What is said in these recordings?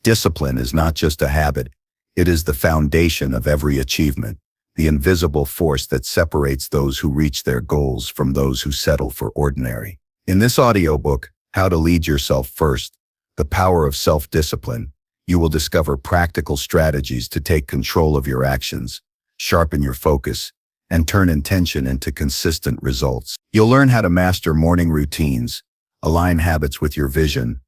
Discipline is not just a habit, it is the foundation of every achievement, the invisible force that separates those who reach their goals from those who settle for ordinary. In this audiobook, How to Lead Yourself First, The Power of Self-Discipline, you will discover practical strategies to take control of your actions, sharpen your focus, and turn intention into consistent results. You'll learn how to master morning routines, align habits with your vision,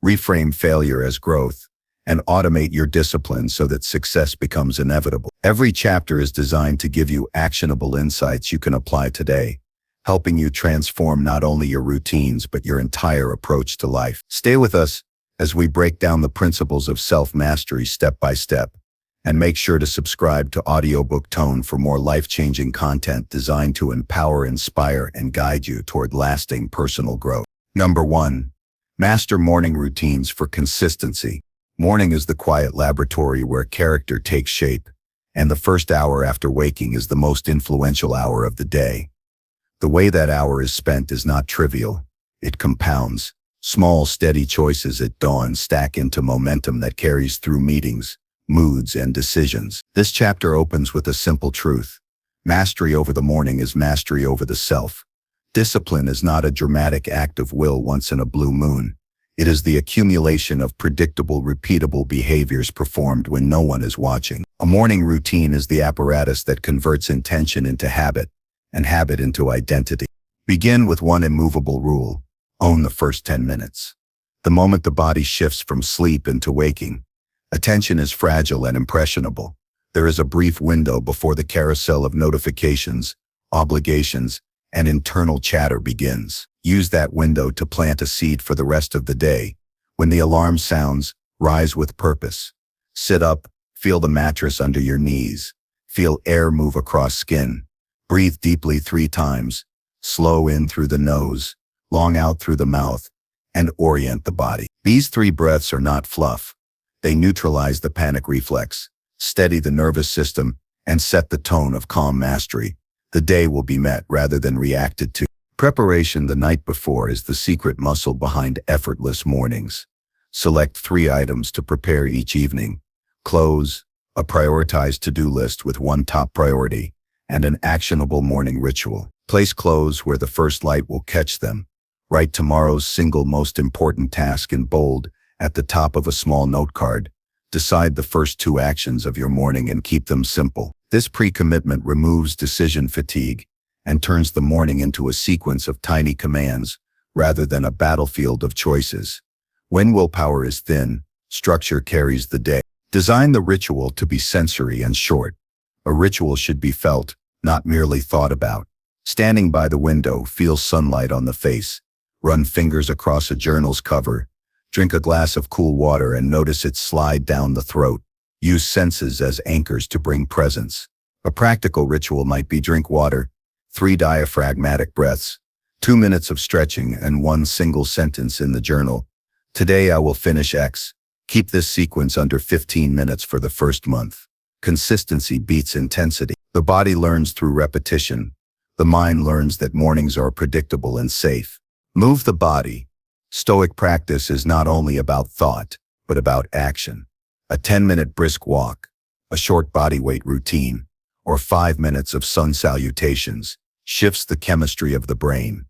reframe failure as growth, and automate your discipline so that success becomes inevitable. Every chapter is designed to give you actionable insights you can apply today, helping you transform not only your routines but your entire approach to life. Stay with us as we break down the principles of self-mastery step by step, and make sure to subscribe to Audiobook Tone for more life-changing content designed to empower, inspire, and guide you toward lasting personal growth. Number 1. Master morning routines for consistency. Morning is the quiet laboratory where character takes shape, and the first hour after waking is the most influential hour of the day. The way that hour is spent is not trivial. It compounds. Small, steady choices at dawn stack into momentum that carries through meetings, moods, and decisions. This chapter opens with a simple truth. Mastery over the morning is mastery over the self. Discipline is not a dramatic act of will once in a blue moon. It is the accumulation of predictable, repeatable behaviors performed when no one is watching. A morning routine is the apparatus that converts intention into habit, and habit into identity. Begin with one immovable rule: own the first 10 minutes. The moment the body shifts from sleep into waking, attention is fragile and impressionable. There is a brief window before the carousel of notifications, obligations, and internal chatter begins. Use that window to plant a seed for the rest of the day. When the alarm sounds, rise with purpose. Sit up, feel the mattress under your knees. Feel air move across skin. Breathe deeply 3 times. Slow in through the nose, long out through the mouth, and orient the body. These 3 breaths are not fluff. They neutralize the panic reflex, steady the nervous system, and set the tone of calm mastery. The day will be met rather than reacted to. Preparation the night before is the secret muscle behind effortless mornings. Select 3 items to prepare each evening: clothes, a prioritized to-do list with one top priority, and an actionable morning ritual. Place clothes where the first light will catch them. Write tomorrow's single most important task in bold at the top of a small note card. Decide the first 2 actions of your morning and keep them simple. This pre-commitment removes decision fatigue and turns the morning into a sequence of tiny commands rather than a battlefield of choices. When willpower is thin, structure carries the day. Design the ritual to be sensory and short. A ritual should be felt, not merely thought about. Standing by the window, feel sunlight on the face. Run fingers across a journal's cover. Drink a glass of cool water and notice it slide down the throat. Use senses as anchors to bring presence. A practical ritual might be drink water, 3 diaphragmatic breaths, 2 minutes of stretching, and 1 single sentence in the journal. Today I will finish X. Keep this sequence under 15 minutes for the first month. Consistency beats intensity. The body learns through repetition. The mind learns that mornings are predictable and safe. Move the body. Stoic practice is not only about thought, but about action. A 10-minute brisk walk, a short bodyweight routine, or 5 minutes of sun salutations shifts the chemistry of the brain.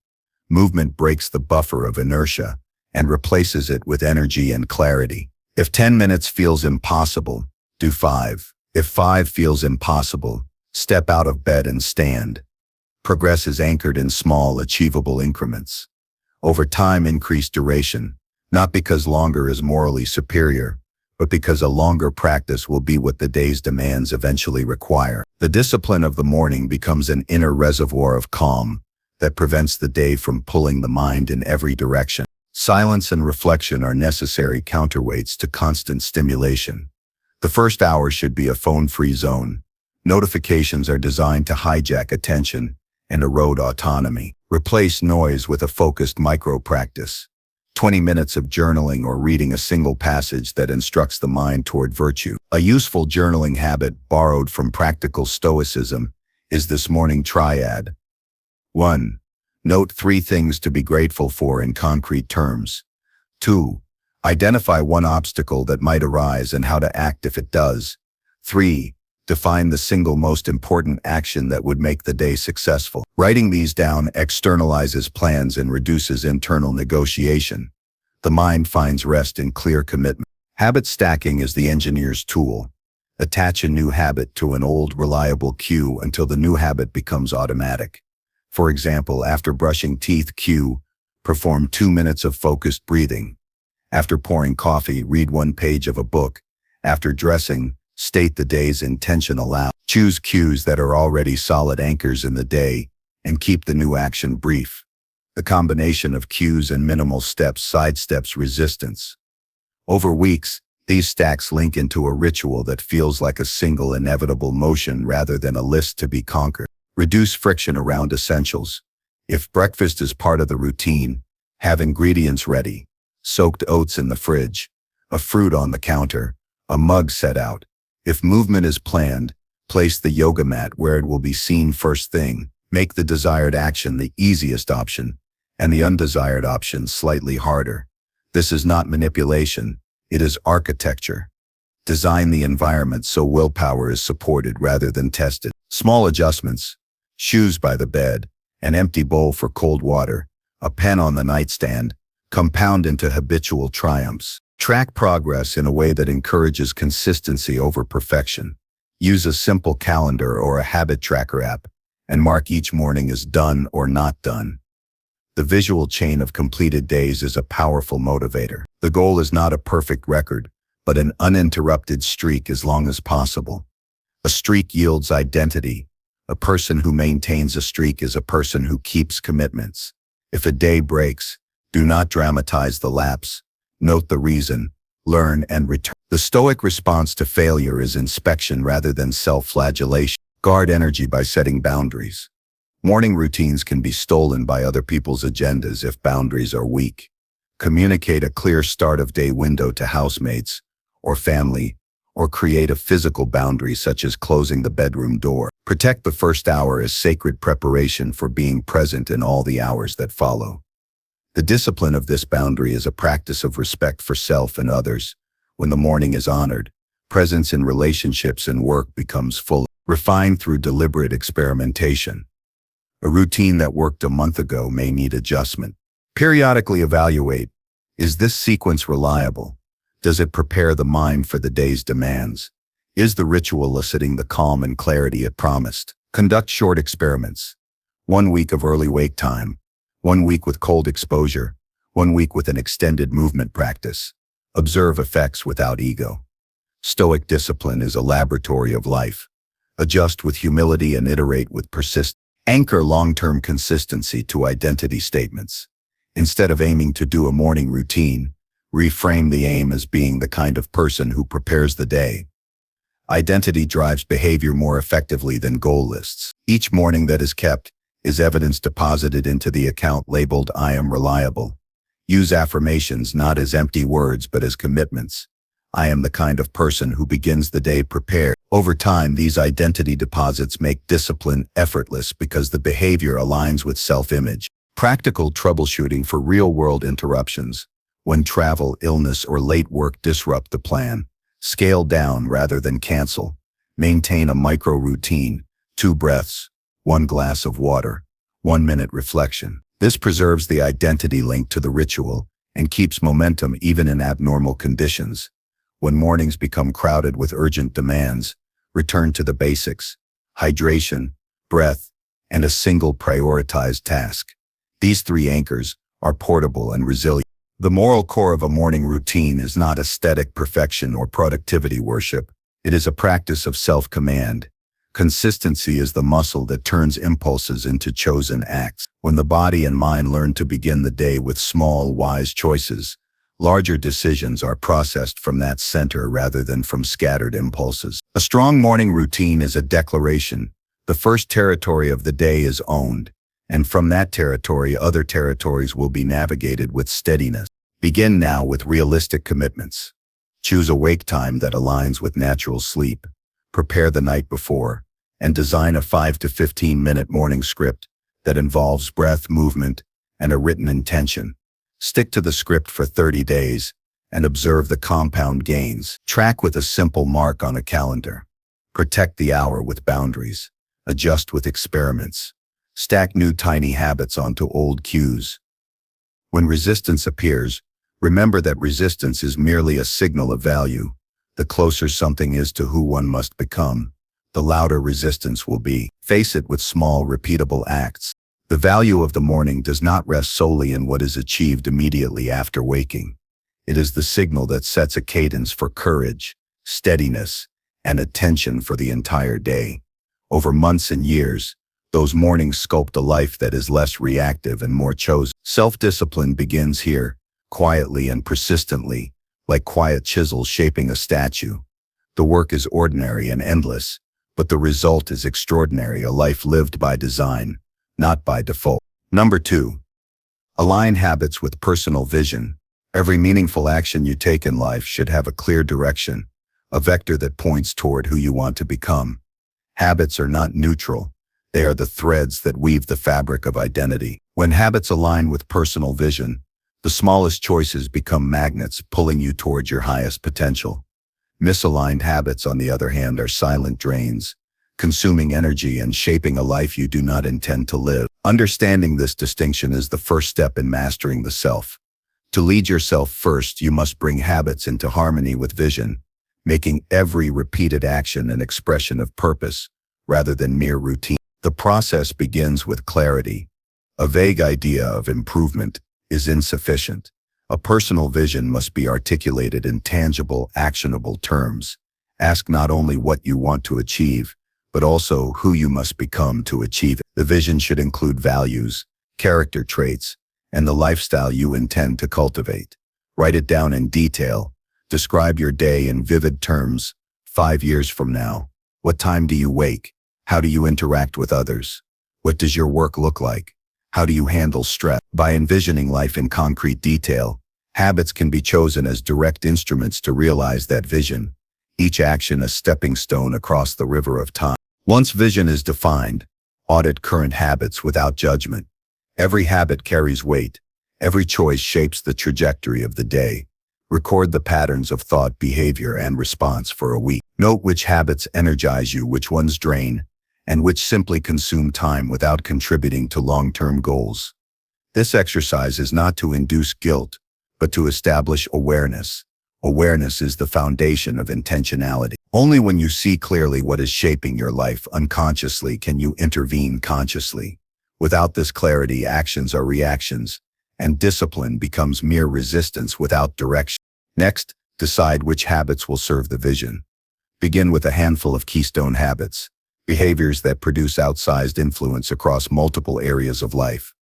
Movement breaks the buffer of inertia and replaces it with energy and clarity. If 10 minutes feels impossible, do 5. If 5 feels impossible, step out of bed and stand. Progress is anchored in small, achievable increments. Over time, increase duration, not because longer is morally superior, but because a longer practice will be what the day's demands eventually require. The discipline of the morning becomes an inner reservoir of calm that prevents the day from pulling the mind in every direction. Silence and reflection are necessary counterweights to constant stimulation. The first hour should be a phone-free zone. Notifications are designed to hijack attention and erode autonomy. Replace noise with a focused micro-practice. 20 minutes of journaling or reading a single passage that instructs the mind toward virtue. A useful journaling habit borrowed from practical stoicism is this morning triad. 1. Note 3 things to be grateful for in concrete terms. 2. Identify one obstacle that might arise and how to act if it does. 3. Define the single most important action that would make the day successful. Writing these down externalizes plans and reduces internal negotiation. The mind finds rest in clear commitment. Habit stacking is the engineer's tool. Attach a new habit to an old, reliable cue until the new habit becomes automatic. For example, after brushing teeth, cue, perform 2 minutes of focused breathing. After pouring coffee, read 1 page of a book. After dressing, state the day's intention aloud. Choose cues that are already solid anchors in the day and keep the new action brief. The combination of cues and minimal steps sidesteps resistance. Over weeks, these stacks link into a ritual that feels like a single inevitable motion rather than a list to be conquered. Reduce friction around essentials. If breakfast is part of the routine, have ingredients ready. Soaked oats in the fridge, a fruit on the counter, a mug set out. If movement is planned, place the yoga mat where it will be seen first thing. Make the desired action the easiest option, and the undesired option slightly harder. This is not manipulation, it is architecture. Design the environment so willpower is supported rather than tested. Small adjustments: shoes by the bed, an empty bowl for cold water, a pen on the nightstand, compound into habitual triumphs. Track progress in a way that encourages consistency over perfection. Use a simple calendar or a habit tracker app, and mark each morning as done or not done. The visual chain of completed days is a powerful motivator. The goal is not a perfect record, but an uninterrupted streak as long as possible. A streak yields identity. A person who maintains a streak is a person who keeps commitments. If a day breaks, do not dramatize the lapse. Note the reason, learn and return. The Stoic response to failure is inspection rather than self-flagellation. Guard energy by setting boundaries. Morning routines can be stolen by other people's agendas if boundaries are weak. Communicate a clear start-of-day window to housemates or family, or create a physical boundary such as closing the bedroom door. Protect the first hour as sacred preparation for being present in all the hours that follow. The discipline of this boundary is a practice of respect for self and others. When the morning is honored, presence in relationships and work becomes full, refined through deliberate experimentation. A routine that worked a month ago may need adjustment. Periodically evaluate: is this sequence reliable? Does it prepare the mind for the day's demands? Is the ritual eliciting the calm and clarity it promised? Conduct short experiments. 1 week of early wake time, 1 week with cold exposure, 1 week with an extended movement practice. Observe effects without ego. Stoic discipline is a laboratory of life. Adjust with humility and iterate with persistence. Anchor long-term consistency to identity statements. Instead of aiming to do a morning routine, reframe the aim as being the kind of person who prepares the day. Identity drives behavior more effectively than goal lists. Each morning that is kept is evidence deposited into the account labeled "I am reliable." Use affirmations not as empty words but as commitments. I am the kind of person who begins the day prepared. Over time, these identity deposits make discipline effortless because the behavior aligns with self-image. Practical troubleshooting for real-world interruptions. When travel, illness, or late work disrupt the plan, scale down rather than cancel. Maintain a micro-routine: 2 breaths, 1 glass of water, 1 minute reflection. This preserves the identity linked to the ritual and keeps momentum even in abnormal conditions. When mornings become crowded with urgent demands, return to the basics: hydration, breath, and a single prioritized task. These 3 anchors are portable and resilient. The moral core of a morning routine is not aesthetic perfection or productivity worship. It is a practice of self-command. Consistency is the muscle that turns impulses into chosen acts. When the body and mind learn to begin the day with small, wise choices, larger decisions are processed from that center rather than from scattered impulses. A strong morning routine is a declaration. The first territory of the day is owned, and from that territory, other territories will be navigated with steadiness. Begin now with realistic commitments. Choose a wake time that aligns with natural sleep. Prepare the night before, and design a 5 to 15-minute morning script that involves breath, movement, and a written intention. Stick to the script for 30 days, and observe the compound gains. Track with a simple mark on a calendar. Protect the hour with boundaries. Adjust with experiments. Stack new tiny habits onto old cues. When resistance appears, remember that resistance is merely a signal of value. The closer something is to who one must become, the louder resistance will be. Face it with small, repeatable acts. The value of the morning does not rest solely in what is achieved immediately after waking. It is the signal that sets a cadence for courage, steadiness, and attention for the entire day. Over months and years, those mornings sculpt a life that is less reactive and more chosen. Self-discipline begins here, quietly and persistently, like quiet chisels shaping a statue. The work is ordinary and endless, but the result is extraordinary, a life lived by design, not by default. Number 2. Align habits with personal vision. Every meaningful action you take in life should have a clear direction, a vector that points toward who you want to become. Habits are not neutral. They are the threads that weave the fabric of identity. When habits align with personal vision, the smallest choices become magnets pulling you towards your highest potential. Misaligned habits, on the other hand, are silent drains, consuming energy and shaping a life you do not intend to live. Understanding this distinction is the first step in mastering the self. To lead yourself first, you must bring habits into harmony with vision, making every repeated action an expression of purpose rather than mere routine. The process begins with clarity. A vague idea of improvement is insufficient. A personal vision must be articulated in tangible, actionable terms. Ask not only what you want to achieve, but also who you must become to achieve it. The vision should include values, character traits, and the lifestyle you intend to cultivate. Write it down in detail. Describe your day in vivid terms. 5 years from now, what time do you wake? How do you interact with others? What does your work look like? How do you handle stress? By envisioning life in concrete detail, habits can be chosen as direct instruments to realize that vision, each action a stepping stone across the river of time. Once vision is defined, audit current habits without judgment. Every habit carries weight. Every choice shapes the trajectory of the day. Record the patterns of thought, behavior, and response for a week. Note which habits energize you, which ones drain, and which simply consume time without contributing to long-term goals. This exercise is not to induce guilt, but to establish awareness. Awareness is the foundation of intentionality. Only when you see clearly what is shaping your life unconsciously can you intervene consciously. Without this clarity, actions are reactions, and discipline becomes mere resistance without direction. Next, decide which habits will serve the vision. Begin with a handful of keystone habits, behaviors that produce outsized influence across multiple areas of life.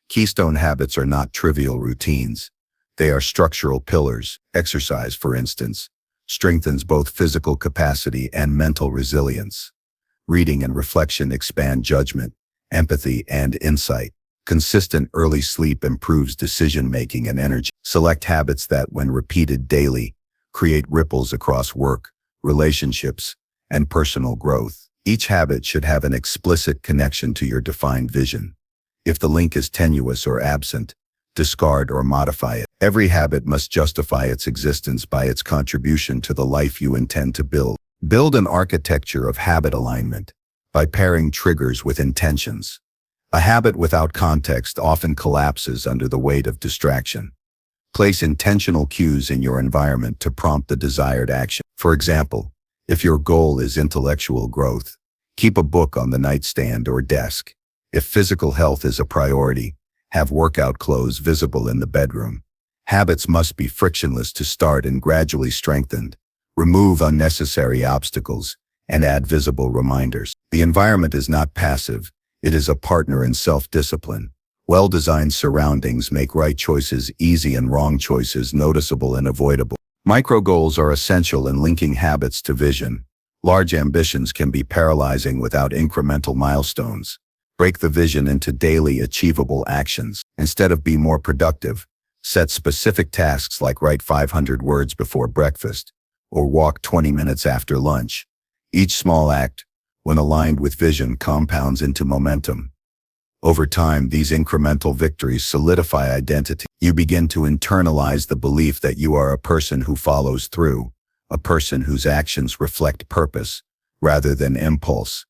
Keystone habits are not trivial routines. They are structural pillars. Exercise, for instance, strengthens both physical capacity and mental resilience. Reading and reflection expand judgment, empathy, and insight. Consistent early sleep improves decision-making and energy. Select habits that, when repeated daily, create ripples across work, relationships, and personal growth. Each habit should have an explicit connection to your defined vision. If the link is tenuous or absent, discard or modify it. Every habit must justify its existence by its contribution to the life you intend to build. Build an architecture of habit alignment by pairing triggers with intentions. A habit without context often collapses under the weight of distraction. Place intentional cues in your environment to prompt the desired action. For example, if your goal is intellectual growth, keep a book on the nightstand or desk. If physical health is a priority, have workout clothes visible in the bedroom. Habits must be frictionless to start and gradually strengthened. Remove unnecessary obstacles and add visible reminders. The environment is not passive. It is a partner in self-discipline. Well-designed surroundings make right choices easy and wrong choices noticeable and avoidable. Micro-goals are essential in linking habits to vision. Large ambitions can be paralyzing without incremental milestones. Break the vision into daily achievable actions. Instead of be more productive, set specific tasks like write 500 words before breakfast or walk 20 minutes after lunch. Each small act, when aligned with vision, compounds into momentum. Over time, these incremental victories solidify identity. You begin to internalize the belief that you are a person who follows through, a person whose actions reflect purpose, rather than impulse.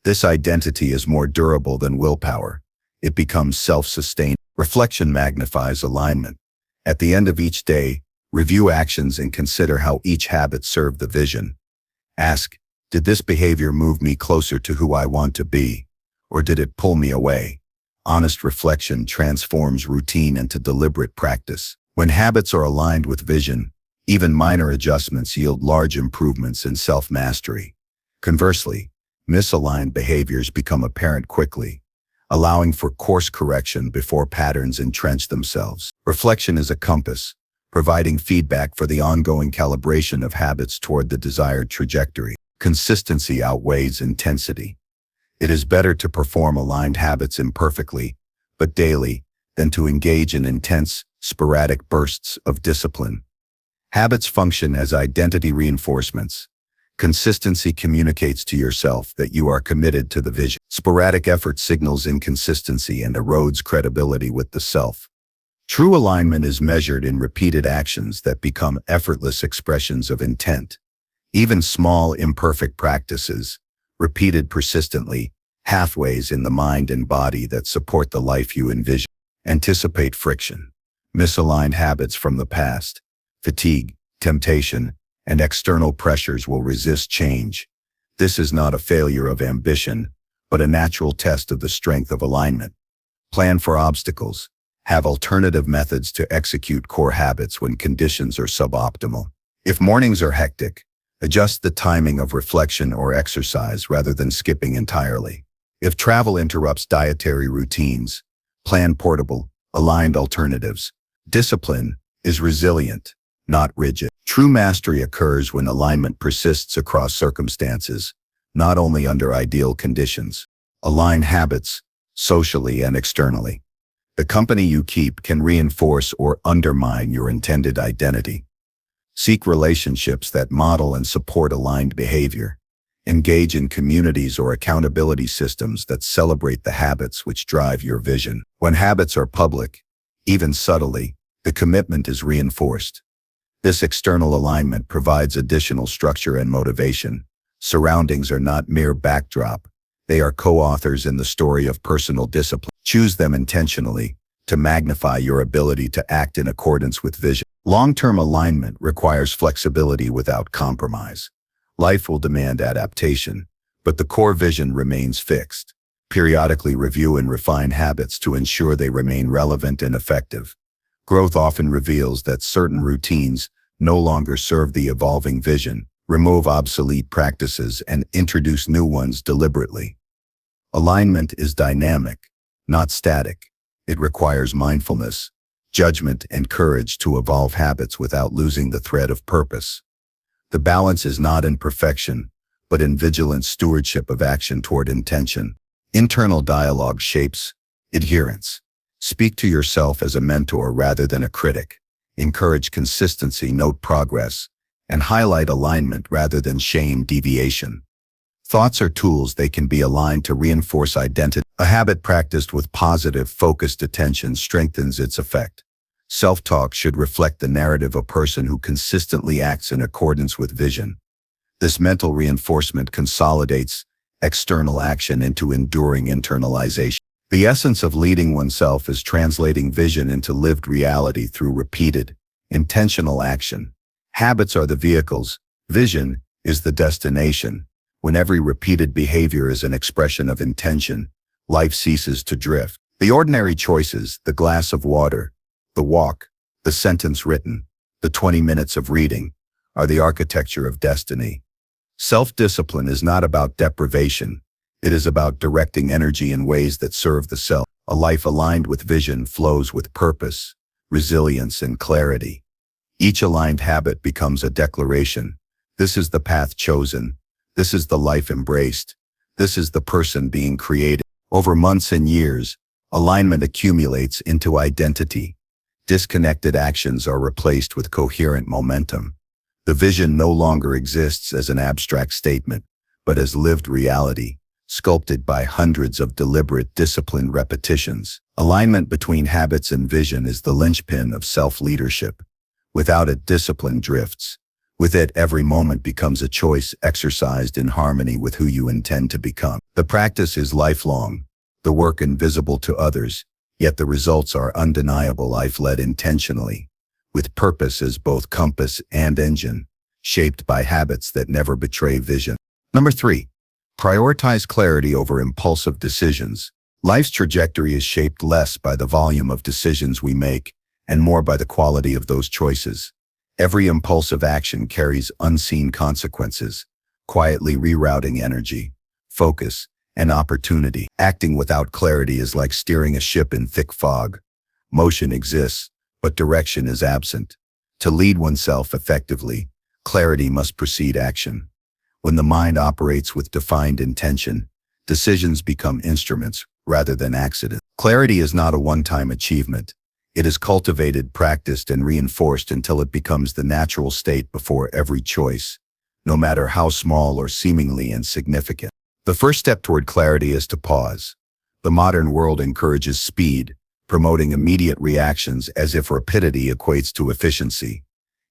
This identity is more durable than willpower. It becomes self-sustained. Reflection magnifies alignment. At the end of each day, review actions and consider how each habit served the vision. Ask, did this behavior move me closer to who I want to be, or did it pull me away? Honest reflection transforms routine into deliberate practice. When habits are aligned with vision, even minor adjustments yield large improvements in self-mastery. Conversely, misaligned behaviors become apparent quickly, allowing for course correction before patterns entrench themselves. Reflection is a compass, providing feedback for the ongoing calibration of habits toward the desired trajectory. Consistency outweighs intensity. It is better to perform aligned habits imperfectly, but daily, than to engage in intense, sporadic bursts of discipline. Habits function as identity reinforcements. Consistency communicates to yourself that you are committed to the vision. Sporadic effort signals inconsistency and erodes credibility with the self. True alignment is measured in repeated actions that become effortless expressions of intent. Even small, imperfect practices, repeated persistently, pathways in the mind and body that support the life you envision. Anticipate friction. Misaligned habits from the past, fatigue, temptation, and external pressures will resist change. This is not a failure of ambition, but a natural test of the strength of alignment. Plan for obstacles. Have alternative methods to execute core habits when conditions are suboptimal. If mornings are hectic, adjust the timing of reflection or exercise rather than skipping entirely. If travel interrupts dietary routines, plan portable, aligned alternatives. Discipline is resilient, not rigid. True mastery occurs when alignment persists across circumstances, not only under ideal conditions. Align habits, socially and externally. The company you keep can reinforce or undermine your intended identity. Seek relationships that model and support aligned behavior. Engage in communities or accountability systems that celebrate the habits which drive your vision. When habits are public, even subtly, the commitment is reinforced. This external alignment provides additional structure and motivation. Surroundings are not mere backdrop. They are co-authors in the story of personal discipline. Choose them intentionally to magnify your ability to act in accordance with vision. Long-term alignment requires flexibility without compromise. Life will demand adaptation, but the core vision remains fixed. Periodically review and refine habits to ensure they remain relevant and effective. Growth often reveals that certain routines no longer serve the evolving vision. Remove obsolete practices and introduce new ones deliberately. Alignment is dynamic, not static. It requires mindfulness, judgment, and courage to evolve habits without losing the thread of purpose. The balance is not in perfection, but in vigilant stewardship of action toward intention. Internal dialogue shapes adherence. Speak to yourself as a mentor rather than a critic. Encourage consistency, note progress, and highlight alignment rather than shame deviation. Thoughts are tools. They can be aligned to reinforce identity. A habit practiced with positive, focused attention strengthens its effect. Self-talk should reflect the narrative of a person who consistently acts in accordance with vision. This mental reinforcement consolidates external action into enduring internalization. The essence of leading oneself is translating vision into lived reality through repeated, intentional action. Habits are the vehicles. Vision is the destination. When every repeated behavior is an expression of intention, life ceases to drift. The ordinary choices, the glass of water, the walk, the sentence written, the 20 minutes of reading, are the architecture of destiny. Self-discipline is not about deprivation. It is about directing energy in ways that serve the self. A life aligned with vision flows with purpose, resilience, and clarity. Each aligned habit becomes a declaration. This is the path chosen. This is the life embraced. This is the person being created. Over months and years, alignment accumulates into identity. Disconnected actions are replaced with coherent momentum. The vision no longer exists as an abstract statement, but as lived reality, sculpted by hundreds of deliberate, disciplined repetitions. Alignment between habits and vision is the linchpin of self-leadership. Without it, discipline drifts. With it, every moment becomes a choice exercised in harmony with who you intend to become. The practice is lifelong, the work invisible to others, yet the results are undeniable. Life led intentionally, with purpose as both compass and engine, shaped by habits that never betray vision. Number 3. Prioritize clarity over impulsive decisions. Life's trajectory is shaped less by the volume of decisions we make and more by the quality of those choices. Every impulsive action carries unseen consequences, quietly rerouting energy, focus, and opportunity. Acting without clarity is like steering a ship in thick fog. Motion exists, but direction is absent. To lead oneself effectively, clarity must precede action. When the mind operates with defined intention, decisions become instruments rather than accidents. Clarity is not a one-time achievement. It is cultivated, practiced, and reinforced until it becomes the natural state before every choice, no matter how small or seemingly insignificant. The first step toward clarity is to pause. The modern world encourages speed, promoting immediate reactions as if rapidity equates to efficiency.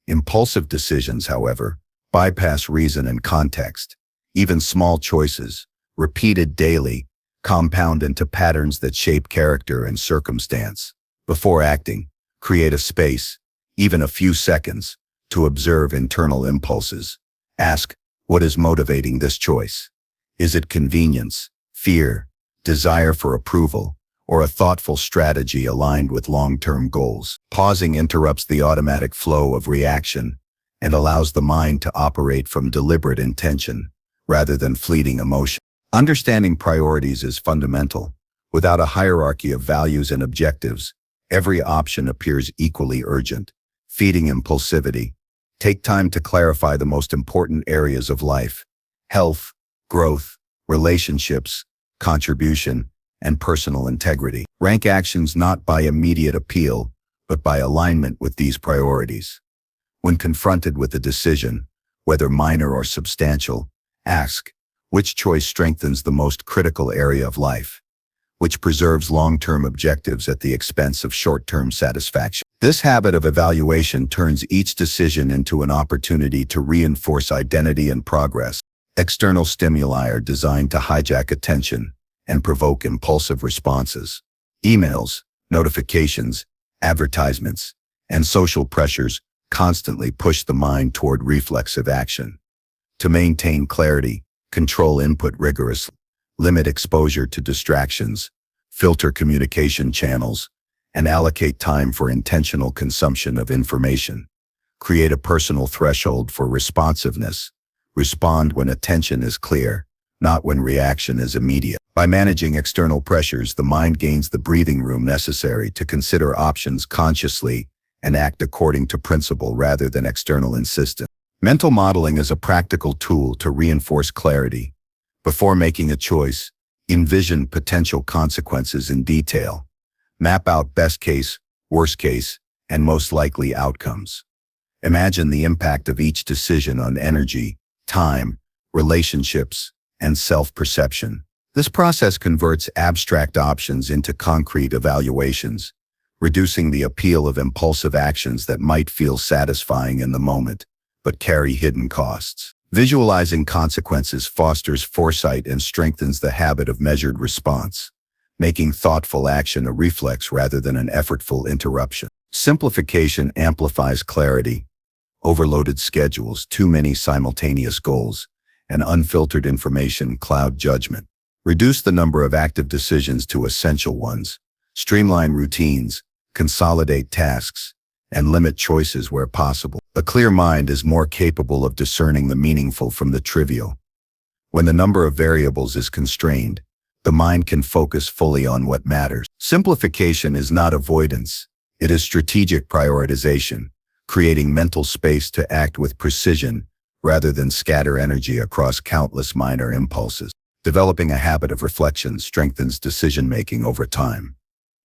Impulsive decisions, however, bypass reason and context. Even small choices, repeated daily, compound into patterns that shape character and circumstance. Before acting, create a space, even a few seconds, to observe internal impulses. Ask, what is motivating this choice? Is it convenience, fear, desire for approval, or a thoughtful strategy aligned with long-term goals? Pausing interrupts the automatic flow of reaction and allows the mind to operate from deliberate intention rather than fleeting emotion. Understanding priorities is fundamental. Without a hierarchy of values and objectives, every option appears equally urgent, feeding impulsivity. Take time to clarify the most important areas of life: health, growth, relationships, contribution, and personal integrity. Rank actions not by immediate appeal, but by alignment with these priorities. When confronted with a decision, whether minor or substantial, ask, which choice strengthens the most critical area of life? Which preserves long-term objectives at the expense of short-term satisfaction? This habit of evaluation turns each decision into an opportunity to reinforce identity and progress. External stimuli are designed to hijack attention and provoke impulsive responses. Emails, notifications, advertisements, and social pressures constantly push the mind toward reflexive action. To maintain clarity, control input rigorously, limit exposure to distractions, filter communication channels, and allocate time for intentional consumption of information. Create a personal threshold for responsiveness. Respond when attention is clear, not when reaction is immediate. By managing external pressures, the mind gains the breathing room necessary to consider options consciously and act according to principle rather than external insistence. Mental modeling is a practical tool to reinforce clarity. Before making a choice, envision potential consequences in detail. Map out best case, worst case, and most likely outcomes. Imagine the impact of each decision on energy, time, relationships, and self-perception. This process converts abstract options into concrete evaluations, reducing the appeal of impulsive actions that might feel satisfying in the moment, but carry hidden costs. Visualizing consequences fosters foresight and strengthens the habit of measured response, making thoughtful action a reflex rather than an effortful interruption. Simplification amplifies clarity. Overloaded schedules, too many simultaneous goals, and unfiltered information cloud judgment. Reduce the number of active decisions to essential ones. Streamline routines, consolidate tasks, and limit choices where possible. A clear mind is more capable of discerning the meaningful from the trivial. When the number of variables is constrained, the mind can focus fully on what matters. Simplification is not avoidance. It is strategic prioritization, creating mental space to act with precision rather than scatter energy across countless minor impulses. Developing a habit of reflection strengthens decision-making over time.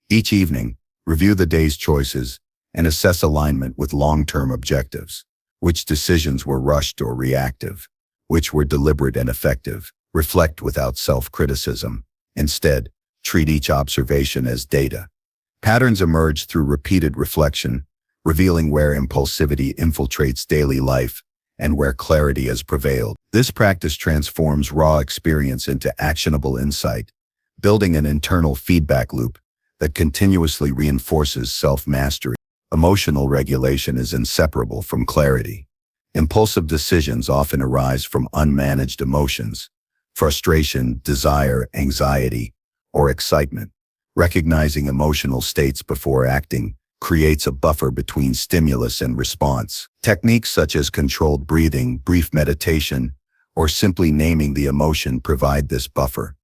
Each evening, review the day's choices and assess alignment with long-term objectives. Which decisions were rushed or reactive? Which were deliberate and effective? Reflect without self-criticism. Instead, treat each observation as data. Patterns emerge through repeated reflection, revealing where impulsivity infiltrates daily life and where clarity has prevailed. This practice transforms raw experience into actionable insight, building an internal feedback loop that continuously reinforces self-mastery. Emotional regulation is inseparable from clarity. Impulsive decisions often arise from unmanaged emotions, frustration, desire, anxiety, or excitement. Recognizing emotional states before acting creates a buffer between stimulus and response. Techniques such as controlled breathing, brief meditation, or simply naming the emotion provide this buffer.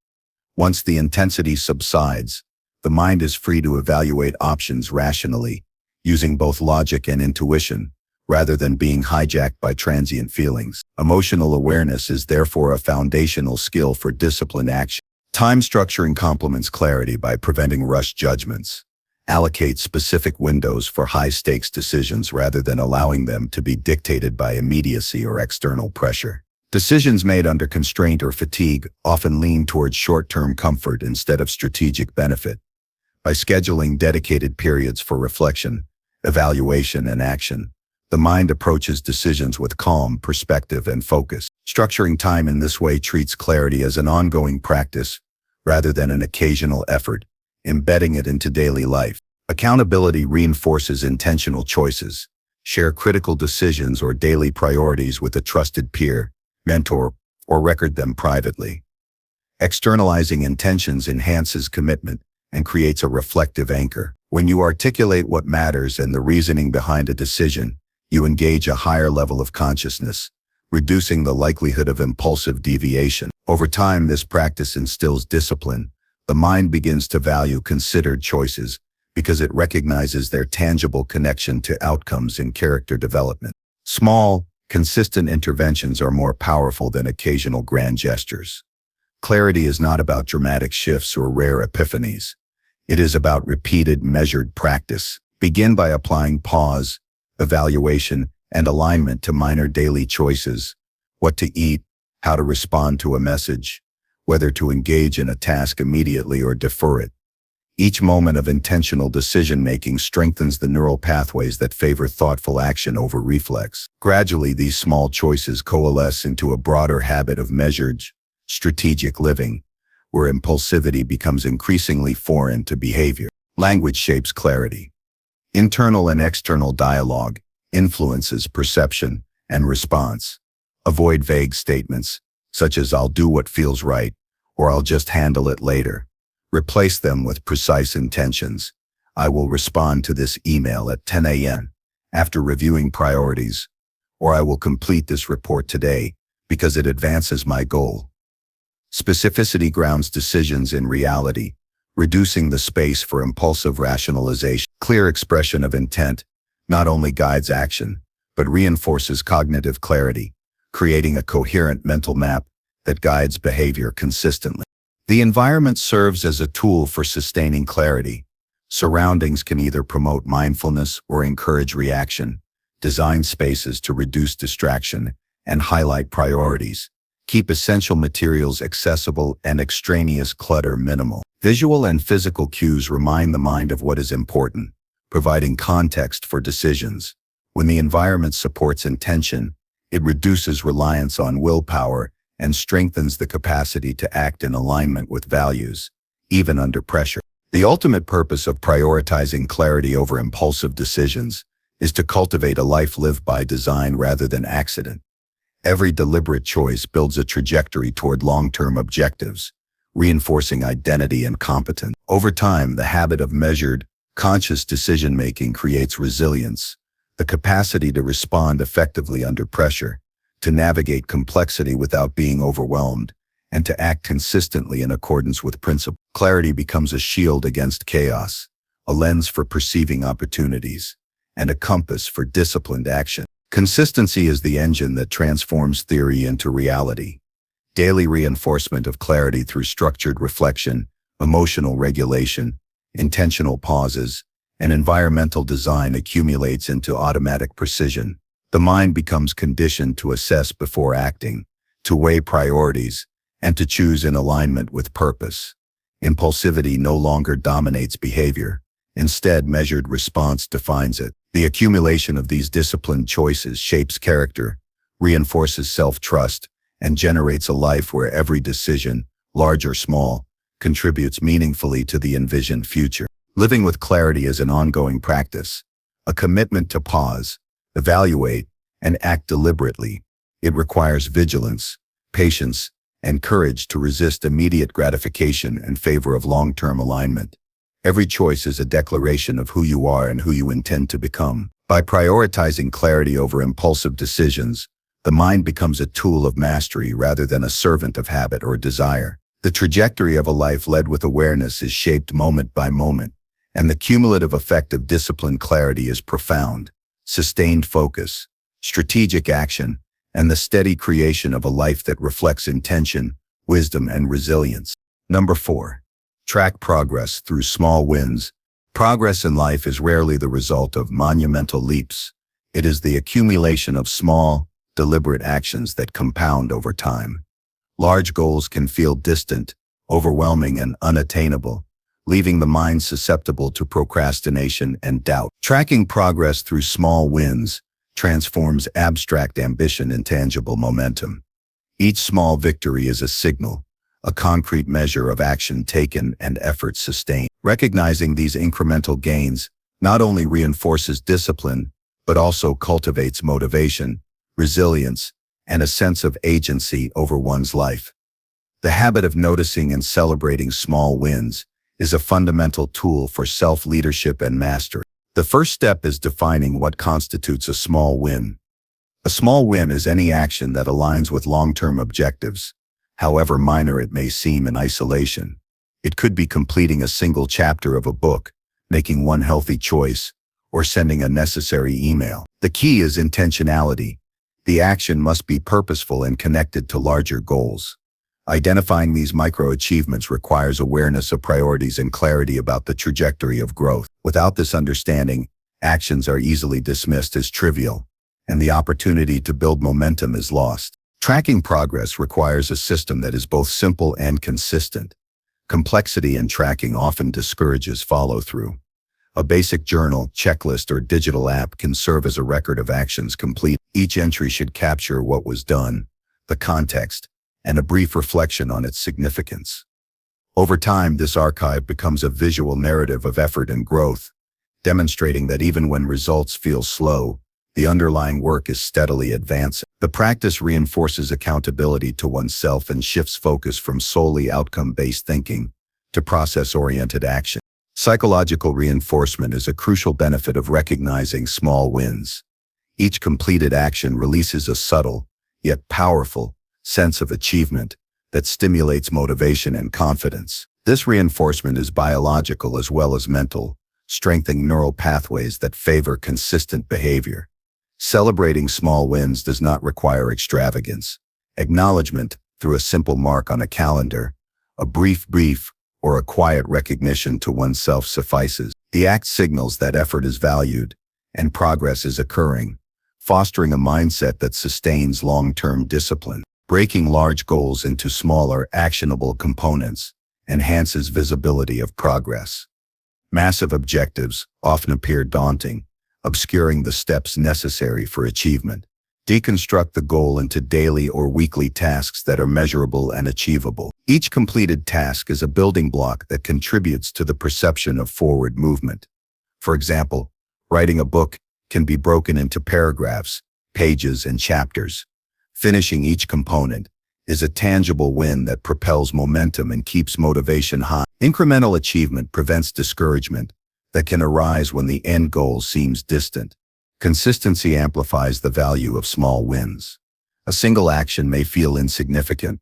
Once the intensity subsides, the mind is free to evaluate options rationally, using both logic and intuition, rather than being hijacked by transient feelings. Emotional awareness is therefore a foundational skill for disciplined action. Time structuring complements clarity by preventing rushed judgments. Allocate specific windows for high-stakes decisions rather than allowing them to be dictated by immediacy or external pressure. Decisions made under constraint or fatigue often lean towards short-term comfort instead of strategic benefit. By scheduling dedicated periods for reflection, evaluation, and action, the mind approaches decisions with calm, perspective, and focus. Structuring time in this way treats clarity as an ongoing practice rather than an occasional effort, embedding it into daily life. Accountability reinforces intentional choices. Share critical decisions or daily priorities with a trusted peer, mentor, or record them privately. Externalizing intentions enhances commitment and creates a reflective anchor. When you articulate what matters and the reasoning behind a decision, you engage a higher level of consciousness, reducing the likelihood of impulsive deviation. Over time, this practice instills discipline. The mind begins to value considered choices because it recognizes their tangible connection to outcomes in character development. Small, consistent interventions are more powerful than occasional grand gestures. Clarity is not about dramatic shifts or rare epiphanies. It is about repeated, measured practice. Begin by applying pause, evaluation, and alignment to minor daily choices: what to eat, how to respond to a message, whether to engage in a task immediately or defer it. Each moment of intentional decision-making strengthens the neural pathways that favor thoughtful action over reflex. Gradually, these small choices coalesce into a broader habit of measured, strategic living, where impulsivity becomes increasingly foreign to behavior. Language shapes clarity. Internal and external dialogue influences perception and response. Avoid vague statements, such as "I'll do what feels right," or "I'll just handle it later." Replace them with precise intentions. "I will respond to this email at 10 a.m. after reviewing priorities," or "I will complete this report today because it advances my goal." Specificity grounds decisions in reality, reducing the space for impulsive rationalization. Clear expression of intent not only guides action, but reinforces cognitive clarity, creating a coherent mental map that guides behavior consistently. The environment serves as a tool for sustaining clarity. Surroundings can either promote mindfulness or encourage reaction. Design spaces to reduce distraction and highlight priorities. Keep essential materials accessible and extraneous clutter minimal. Visual and physical cues remind the mind of what is important, providing context for decisions. When the environment supports intention, it reduces reliance on willpower and strengthens the capacity to act in alignment with values, even under pressure. The ultimate purpose of prioritizing clarity over impulsive decisions is to cultivate a life lived by design rather than accident. Every deliberate choice builds a trajectory toward long-term objectives, reinforcing identity and competence. Over time, the habit of measured, conscious decision-making creates resilience, the capacity to respond effectively under pressure, to navigate complexity without being overwhelmed, and to act consistently in accordance with principle. Clarity becomes a shield against chaos, a lens for perceiving opportunities, and a compass for disciplined action. Consistency is the engine that transforms theory into reality. Daily reinforcement of clarity through structured reflection, emotional regulation, intentional pauses, and environmental design accumulates into automatic precision. The mind becomes conditioned to assess before acting, to weigh priorities, and to choose in alignment with purpose. Impulsivity no longer dominates behavior. Instead, measured response defines it. The accumulation of these disciplined choices shapes character, reinforces self-trust, and generates a life where every decision, large or small, contributes meaningfully to the envisioned future. Living with clarity is an ongoing practice, a commitment to pause, evaluate, and act deliberately. It requires vigilance, patience, and courage to resist immediate gratification in favor of long-term alignment. Every choice is a declaration of who you are and who you intend to become. By prioritizing clarity over impulsive decisions, the mind becomes a tool of mastery rather than a servant of habit or desire. The trajectory of a life led with awareness is shaped moment by moment, and the cumulative effect of disciplined clarity is profound. Sustained focus, strategic action, and the steady creation of a life that reflects intention, wisdom, and resilience. Number 4. Track progress through small wins. Progress in life is rarely the result of monumental leaps. It is the accumulation of small, deliberate actions that compound over time. Large goals can feel distant, overwhelming, and unattainable, leaving the mind susceptible to procrastination and doubt. Tracking progress through small wins transforms abstract ambition into tangible momentum. Each small victory is a signal, a concrete measure of action taken and effort sustained. Recognizing these incremental gains not only reinforces discipline, but also cultivates motivation, resilience, and a sense of agency over one's life. The habit of noticing and celebrating small wins is a fundamental tool for self-leadership and mastery. The first step is defining what constitutes a small win. A small win is any action that aligns with long-term objectives, however minor it may seem in isolation. It could be completing a single chapter of a book, making one healthy choice, or sending a necessary email. The key is intentionality. The action must be purposeful and connected to larger goals. Identifying these micro-achievements requires awareness of priorities and clarity about the trajectory of growth. Without this understanding, actions are easily dismissed as trivial, and the opportunity to build momentum is lost. Tracking progress requires a system that is both simple and consistent. Complexity in tracking often discourages follow-through. A basic journal, checklist, or digital app can serve as a record of actions complete. Each entry should capture what was done, the context, and a brief reflection on its significance. Over time, this archive becomes a visual narrative of effort and growth, demonstrating that even when results feel slow, the underlying work is steadily advancing. The practice reinforces accountability to oneself and shifts focus from solely outcome-based thinking to process-oriented action. Psychological reinforcement is a crucial benefit of recognizing small wins. Each completed action releases a subtle, yet powerful, sense of achievement that stimulates motivation and confidence. This reinforcement is biological as well as mental, strengthening neural pathways that favor consistent behavior. Celebrating small wins does not require extravagance. Acknowledgement through a simple mark on a calendar, a brief, or a quiet recognition to oneself suffices. The act signals that effort is valued and progress is occurring, fostering a mindset that sustains long-term discipline. Breaking large goals into smaller, actionable components enhances visibility of progress. Massive objectives often appear daunting, obscuring the steps necessary for achievement. Deconstruct the goal into daily or weekly tasks that are measurable and achievable. Each completed task is a building block that contributes to the perception of forward movement. For example, writing a book can be broken into paragraphs, pages, and chapters. Finishing each component is a tangible win that propels momentum and keeps motivation high. Incremental achievement prevents discouragement that can arise when the end goal seems distant. Consistency amplifies the value of small wins. A single action may feel insignificant,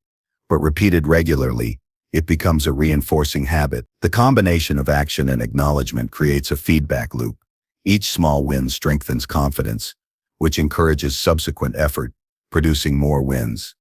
but repeated regularly, it becomes a reinforcing habit. The combination of action and acknowledgement creates a feedback loop. Each small win strengthens confidence, which encourages subsequent effort, producing more wins.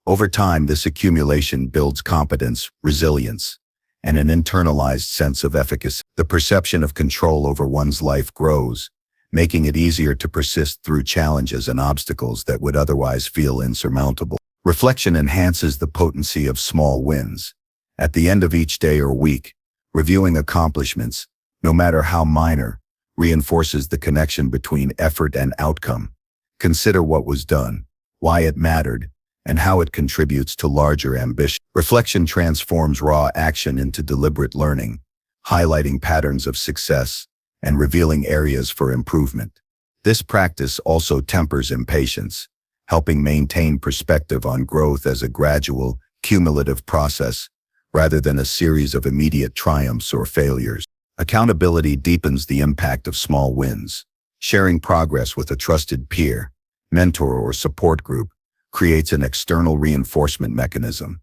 Over time, this accumulation builds competence, resilience, and an internalized sense of efficacy. The perception of control over one's life grows, making it easier to persist through challenges and obstacles that would otherwise feel insurmountable. Reflection enhances the potency of small wins. At the end of each day or week, reviewing accomplishments, no matter how minor, reinforces the connection between effort and outcome. Consider what was done, why it mattered, and how it contributes to larger ambition. Reflection transforms raw action into deliberate learning, highlighting patterns of success and revealing areas for improvement. This practice also tempers impatience, helping maintain perspective on growth as a gradual, cumulative process rather than a series of immediate triumphs or failures. Accountability deepens the impact of small wins. Sharing progress with a trusted peer, mentor, or support group creates an external reinforcement mechanism.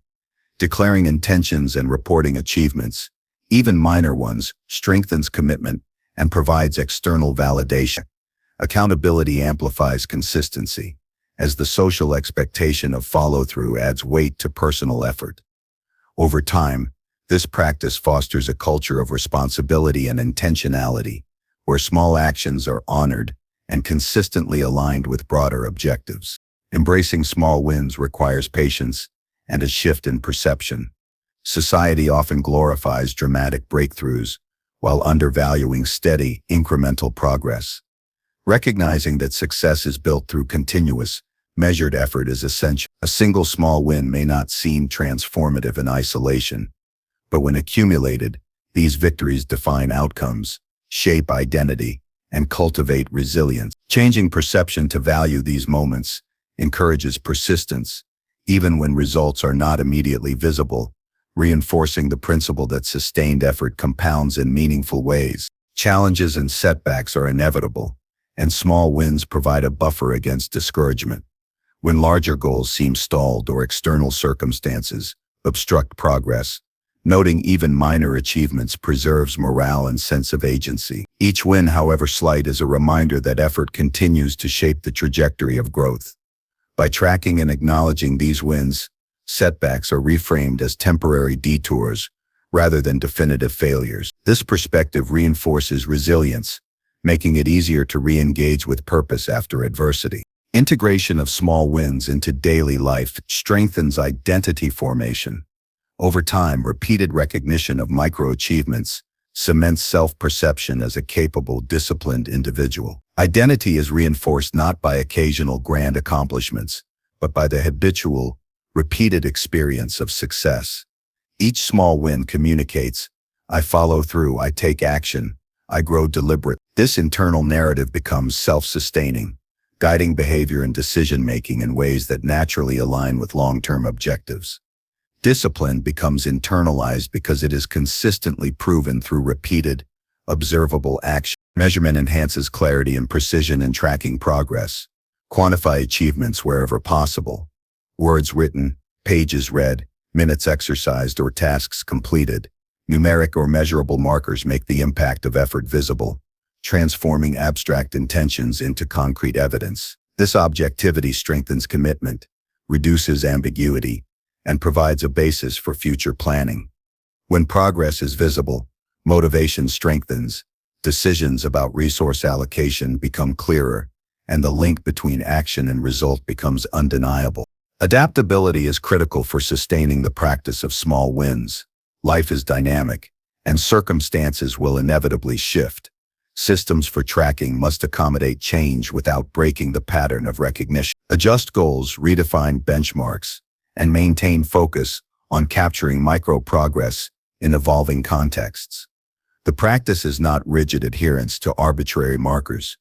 Declaring intentions and reporting achievements, even minor ones, strengthens commitment and provides external validation. Accountability amplifies consistency, as the social expectation of follow-through adds weight to personal effort. Over time, this practice fosters a culture of responsibility and intentionality, where small actions are honored and consistently aligned with broader objectives. Embracing small wins requires patience and a shift in perception. Society often glorifies dramatic breakthroughs while undervaluing steady, incremental progress. Recognizing that success is built through continuous, measured effort is essential. A single small win may not seem transformative in isolation, but when accumulated, these victories define outcomes, shape identity, and cultivate resilience. Changing perception to value these moments encourages persistence, even when results are not immediately visible, reinforcing the principle that sustained effort compounds in meaningful ways. Challenges and setbacks are inevitable, and small wins provide a buffer against discouragement. When larger goals seem stalled or external circumstances obstruct progress, noting even minor achievements preserves morale and sense of agency. Each win, however slight, is a reminder that effort continues to shape the trajectory of growth. By tracking and acknowledging these wins, setbacks are reframed as temporary detours rather than definitive failures. This perspective reinforces resilience, making it easier to re-engage with purpose after adversity. Integration of small wins into daily life strengthens identity formation. Over time, repeated recognition of micro-achievements cements self-perception as a capable, disciplined individual. Identity is reinforced not by occasional grand accomplishments, but by the habitual, repeated experience of success. Each small win communicates, I follow through, I take action, I grow deliberate. This internal narrative becomes self-sustaining, guiding behavior and decision-making in ways that naturally align with long-term objectives. Discipline becomes internalized because it is consistently proven through repeated, observable action. Measurement enhances clarity and precision in tracking progress. Quantify achievements wherever possible. Words written, pages read, minutes exercised, or tasks completed. Numeric or measurable markers make the impact of effort visible, transforming abstract intentions into concrete evidence. This objectivity strengthens commitment, reduces ambiguity, and provides a basis for future planning. When progress is visible, motivation strengthens, decisions about resource allocation become clearer, and the link between action and result becomes undeniable. Adaptability is critical for sustaining the practice of small wins. Life is dynamic, and circumstances will inevitably shift. Systems for tracking must accommodate change without breaking the pattern of recognition. Adjust goals, redefine benchmarks, and maintain focus on capturing micro-progress in evolving contexts. The practice is not rigid adherence to arbitrary markers,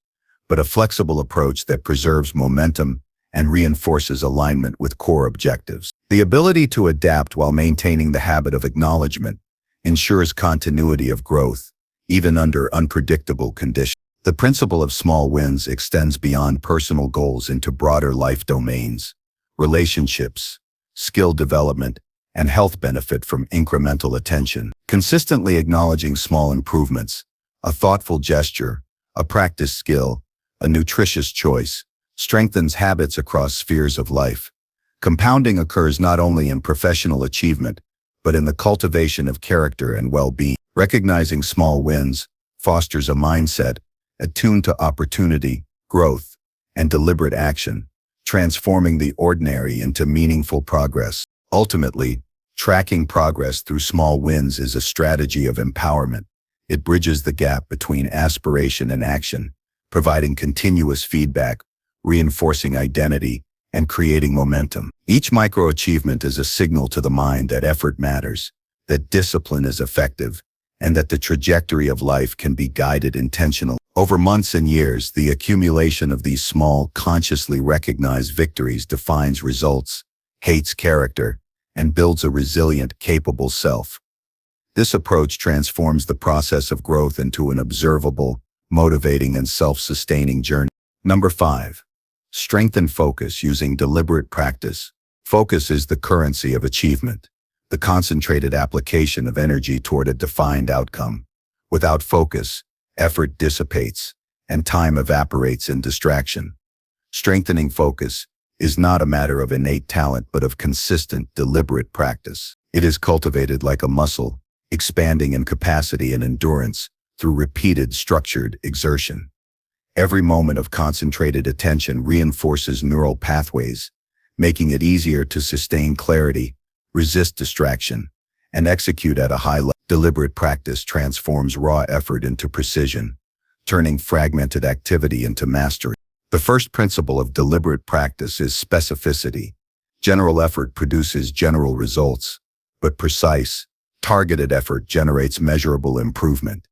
but a flexible approach that preserves momentum and reinforces alignment with core objectives. The ability to adapt while maintaining the habit of acknowledgement ensures continuity of growth, even under unpredictable conditions. The principle of small wins extends beyond personal goals into broader life domains. Relationships, skill development, and health benefit from incremental attention. Consistently acknowledging small improvements, a thoughtful gesture, a practiced skill, a nutritious choice, strengthens habits across spheres of life. Compounding occurs not only in professional achievement, but in the cultivation of character and well-being. Recognizing small wins fosters a mindset attuned to opportunity, growth, and deliberate action, transforming the ordinary into meaningful progress. Ultimately, tracking progress through small wins is a strategy of empowerment. It bridges the gap between aspiration and action, providing continuous feedback, reinforcing identity, and creating momentum. Each microachievement is a signal to the mind that effort matters, that discipline is effective, and that the trajectory of life can be guided intentionally. Over months and years, the accumulation of these small, consciously recognized victories defines results, hates character, and builds a resilient, capable self. This approach transforms the process of growth into an observable, motivating, and self-sustaining journey. Number 5. Strengthen focus using deliberate practice. Focus is the currency of achievement, the concentrated application of energy toward a defined outcome. Without focus, effort dissipates, and time evaporates in distraction. Strengthening focus is not a matter of innate talent but of consistent, deliberate practice. It is cultivated like a muscle, expanding in capacity and endurance through repeated, structured exertion. Every moment of concentrated attention reinforces neural pathways, making it easier to sustain clarity, resist distraction, and execute at a high level. Deliberate practice transforms raw effort into precision, turning fragmented activity into mastery. The first principle of deliberate practice is specificity. General effort produces general results, but precise, targeted effort generates measurable improvement.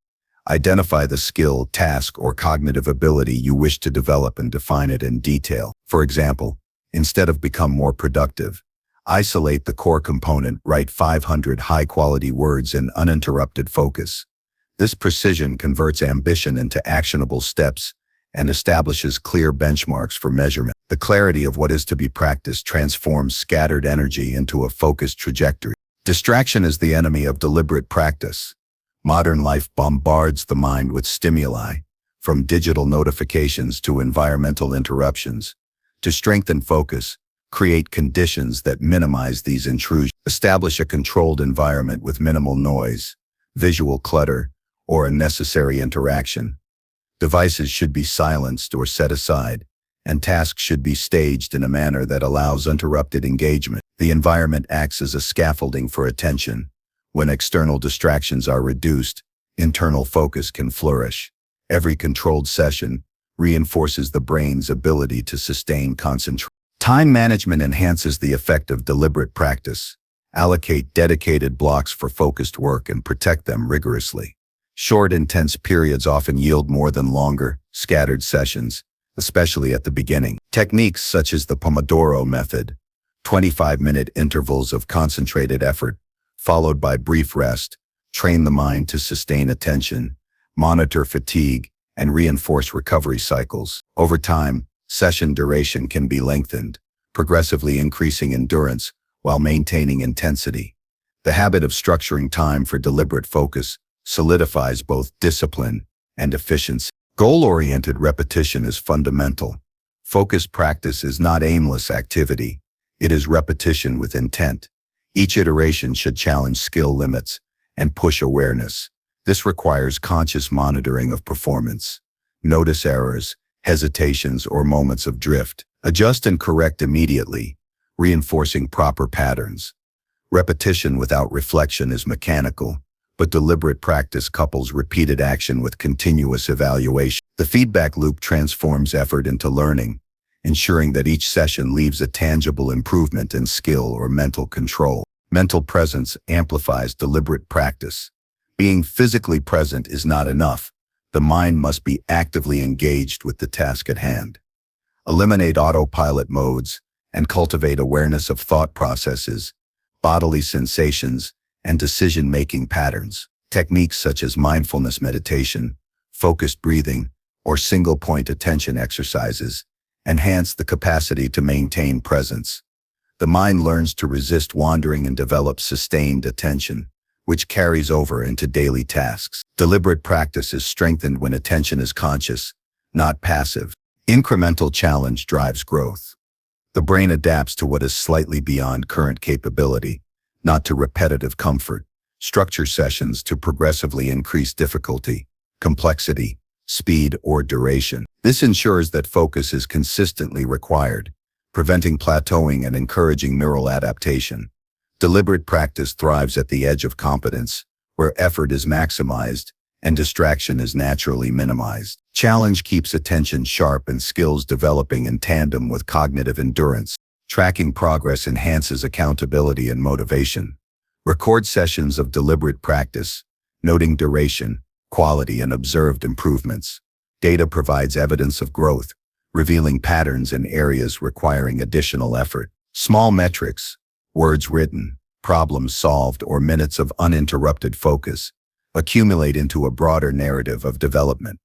Identify the skill, task, or cognitive ability you wish to develop and define it in detail. For example, instead of become more productive, isolate the core component, write 500 high-quality words in uninterrupted focus. This precision converts ambition into actionable steps and establishes clear benchmarks for measurement. The clarity of what is to be practiced transforms scattered energy into a focused trajectory. Distraction is the enemy of deliberate practice. Modern life bombards the mind with stimuli, from digital notifications to environmental interruptions. To strengthen focus, create conditions that minimize these intrusions. Establish a controlled environment with minimal noise, visual clutter, or unnecessary interaction. Devices should be silenced or set aside, and tasks should be staged in a manner that allows uninterrupted engagement. The environment acts as a scaffolding for attention. When external distractions are reduced, internal focus can flourish. Every controlled session reinforces the brain's ability to sustain concentration. Time management enhances the effect of deliberate practice. Allocate dedicated blocks for focused work and protect them rigorously. Short, intense periods often yield more than longer, scattered sessions, especially at the beginning. Techniques such as the Pomodoro method, 25-minute intervals of concentrated effort, followed by brief rest, train the mind to sustain attention, monitor fatigue, and reinforce recovery cycles. Over time, session duration can be lengthened, progressively increasing endurance while maintaining intensity. The habit of structuring time for deliberate focus solidifies both discipline and efficiency. Goal-oriented repetition is fundamental. Focused practice is not aimless activity. It is repetition with intent. Each iteration should challenge skill limits and push awareness. This requires conscious monitoring of performance. Notice errors, hesitations, or moments of drift. Adjust and correct immediately, reinforcing proper patterns. Repetition without reflection is mechanical, but deliberate practice couples repeated action with continuous evaluation. The feedback loop transforms effort into learning, ensuring that each session leaves a tangible improvement in skill or mental control. Mental presence amplifies deliberate practice. Being physically present is not enough. The mind must be actively engaged with the task at hand. Eliminate autopilot modes and cultivate awareness of thought processes, bodily sensations, and decision-making patterns. Techniques such as mindfulness meditation, focused breathing, or single-point attention exercises enhance the capacity to maintain presence. The mind learns to resist wandering and develops sustained attention, which carries over into daily tasks. Deliberate practice is strengthened when attention is conscious, not passive. Incremental challenge drives growth. The brain adapts to what is slightly beyond current capability, not to repetitive comfort. Structure sessions to progressively increase difficulty, complexity, speed, or duration. This ensures that focus is consistently required, preventing plateauing and encouraging neural adaptation. Deliberate practice thrives at the edge of competence, where effort is maximized and distraction is naturally minimized. Challenge keeps attention sharp and skills developing in tandem with cognitive endurance. Tracking progress enhances accountability and motivation. Record sessions of deliberate practice, noting duration, quality, and observed improvements. Data provides evidence of growth, revealing patterns in areas requiring additional effort. Small metrics, words written, problems solved, or minutes of uninterrupted focus accumulate into a broader narrative of development.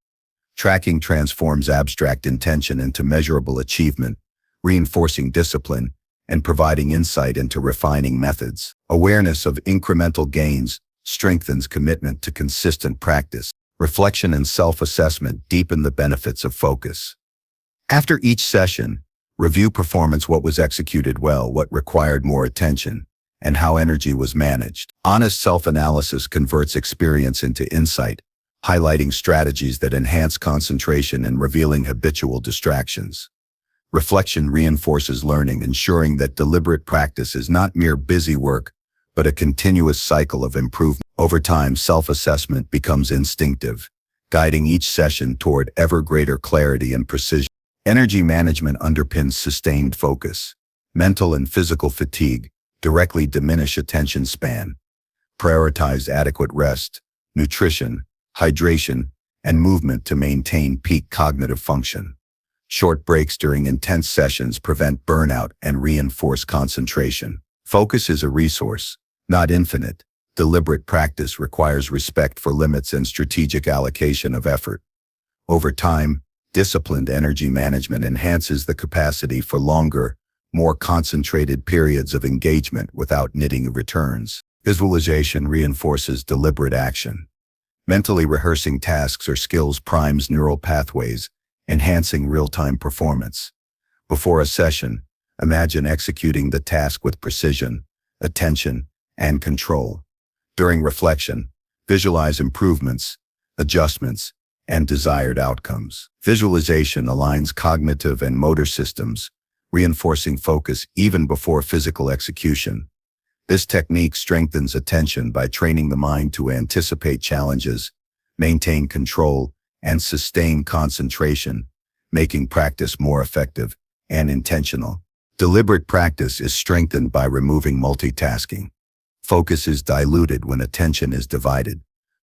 Tracking transforms abstract intention into measurable achievement, reinforcing discipline and providing insight into refining methods. Awareness of incremental gains strengthens commitment to consistent practice. Reflection and self-assessment deepen the benefits of focus. After each session, review performance: what was executed well, what required more attention, and how energy was managed. Honest self-analysis converts experience into insight, highlighting strategies that enhance concentration and revealing habitual distractions. Reflection reinforces learning, ensuring that deliberate practice is not mere busy work, but a continuous cycle of improvement. Over time, self-assessment becomes instinctive, guiding each session toward ever greater clarity and precision. Energy management underpins sustained focus. Mental and physical fatigue directly diminish attention span. Prioritize adequate rest, nutrition, hydration, and movement to maintain peak cognitive function. Short breaks during intense sessions prevent burnout and reinforce concentration. Focus is a resource, not infinite. Deliberate practice requires respect for limits and strategic allocation of effort. Over time, disciplined energy management enhances the capacity for longer, more concentrated periods of engagement without needing returns. Visualization reinforces deliberate action. Mentally rehearsing tasks or skills primes neural pathways, enhancing real-time performance. Before a session, imagine executing the task with precision, attention, and control. During reflection, visualize improvements, adjustments, and desired outcomes. Visualization aligns cognitive and motor systems, reinforcing focus even before physical execution. This technique strengthens attention by training the mind to anticipate challenges, maintain control, and sustain concentration, making practice more effective and intentional. Deliberate practice is strengthened by removing multitasking. Focus is diluted when attention is divided.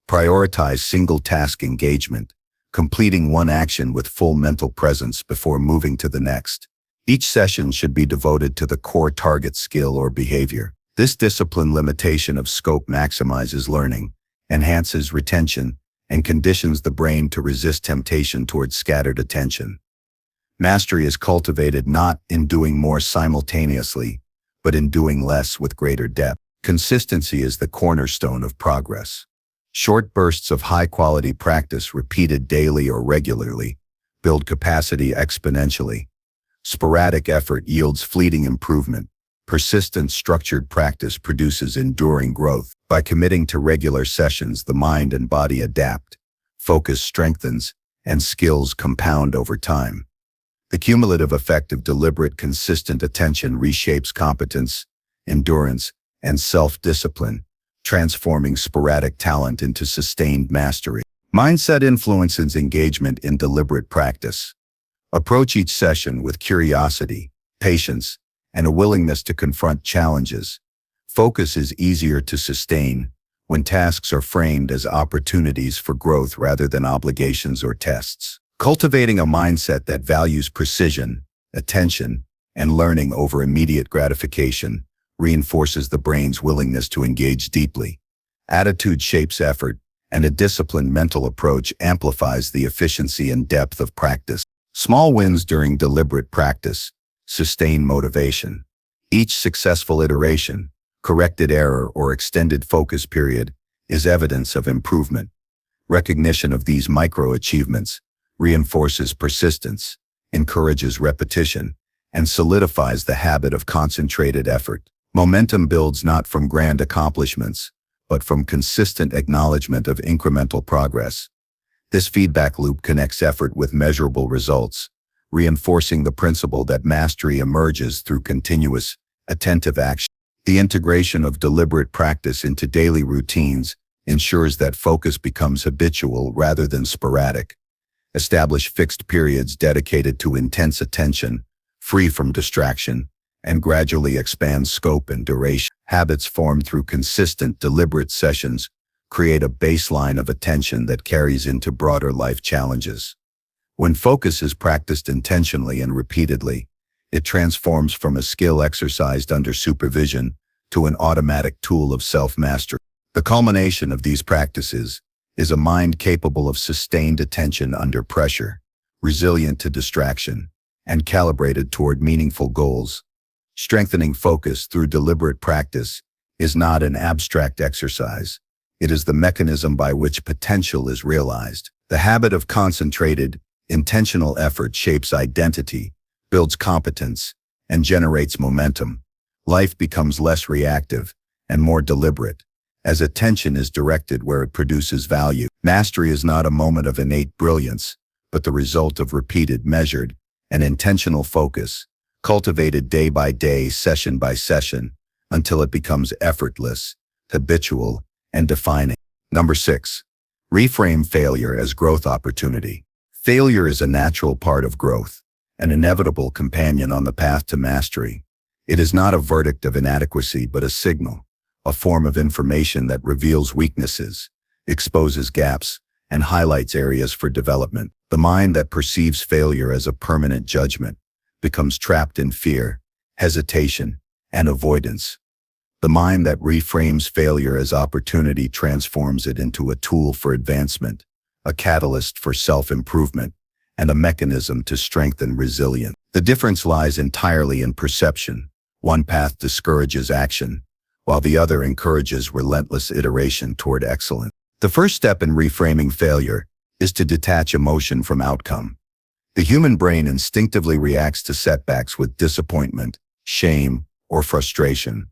Prioritize single-task engagement, completing one action with full mental presence before moving to the next. Each session should be devoted to the core target skill or behavior. This discipline limitation of scope maximizes learning, enhances retention, and conditions the brain to resist temptation towards scattered attention. Mastery is cultivated not in doing more simultaneously, but in doing less with greater depth. Consistency is the cornerstone of progress. Short bursts of high-quality practice repeated daily or regularly build capacity exponentially. Sporadic effort yields fleeting improvement. Persistent, structured practice produces enduring growth. By committing to regular sessions, the mind and body adapt, focus strengthens, and skills compound over time. The cumulative effect of deliberate, consistent attention reshapes competence, endurance, and self-discipline, transforming sporadic talent into sustained mastery. Mindset influences engagement in deliberate practice. Approach each session with curiosity, patience, and a willingness to confront challenges. Focus is easier to sustain when tasks are framed as opportunities for growth rather than obligations or tests. Cultivating a mindset that values precision, attention, and learning over immediate gratification reinforces the brain's willingness to engage deeply. Attitude shapes effort, and a disciplined mental approach amplifies the efficiency and depth of practice. Small wins during deliberate practice sustain motivation. Each successful iteration, corrected error, or extended focus period is evidence of improvement. Recognition of these micro-achievements reinforces persistence, encourages repetition, and solidifies the habit of concentrated effort. Momentum builds not from grand accomplishments, but from consistent acknowledgement of incremental progress. This feedback loop connects effort with measurable results, reinforcing the principle that mastery emerges through continuous, attentive action. The integration of deliberate practice into daily routines ensures that focus becomes habitual rather than sporadic. Establish fixed periods dedicated to intense attention, free from distraction, and gradually expand scope and duration. Habits formed through consistent, deliberate sessions create a baseline of attention that carries into broader life challenges. When focus is practiced intentionally and repeatedly, it transforms from a skill exercised under supervision to an automatic tool of self-mastery. The culmination of these practices is a mind capable of sustained attention under pressure, resilient to distraction, and calibrated toward meaningful goals. Strengthening focus through deliberate practice is not an abstract exercise. It is the mechanism by which potential is realized. The habit of concentrated, intentional effort shapes identity, builds competence, and generates momentum. Life becomes less reactive and more deliberate, as attention is directed where it produces value. Mastery is not a moment of innate brilliance, but the result of repeated, measured, and intentional focus, cultivated day by day, session by session, until it becomes effortless, habitual, and defining. Number 6. Reframe failure as growth opportunity. Failure is a natural part of growth, an inevitable companion on the path to mastery. It is not a verdict of inadequacy, but a signal, a form of information that reveals weaknesses, exposes gaps, and highlights areas for development. The mind that perceives failure as a permanent judgment becomes trapped in fear, hesitation, and avoidance. The mind that reframes failure as opportunity transforms it into a tool for advancement, a catalyst for self-improvement, and a mechanism to strengthen resilience. The difference lies entirely in perception. One path discourages action, while the other encourages relentless iteration toward excellence. The first step in reframing failure is to detach emotion from outcome. The human brain instinctively reacts to setbacks with disappointment, shame, or frustration.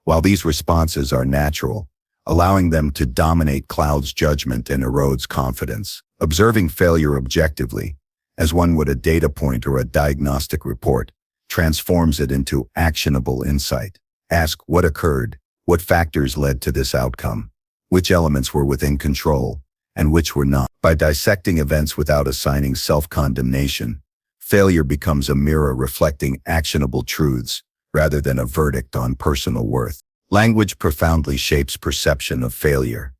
While these responses are natural, allowing them to dominate clouds judgment and erodes confidence. Observing failure objectively, as one would a data point or a diagnostic report, transforms it into actionable insight. Ask what occurred, what factors led to this outcome, which elements were within control, and which were not. By dissecting events without assigning self-condemnation, failure becomes a mirror reflecting actionable truths rather than a verdict on personal worth. Language profoundly shapes perception of failure.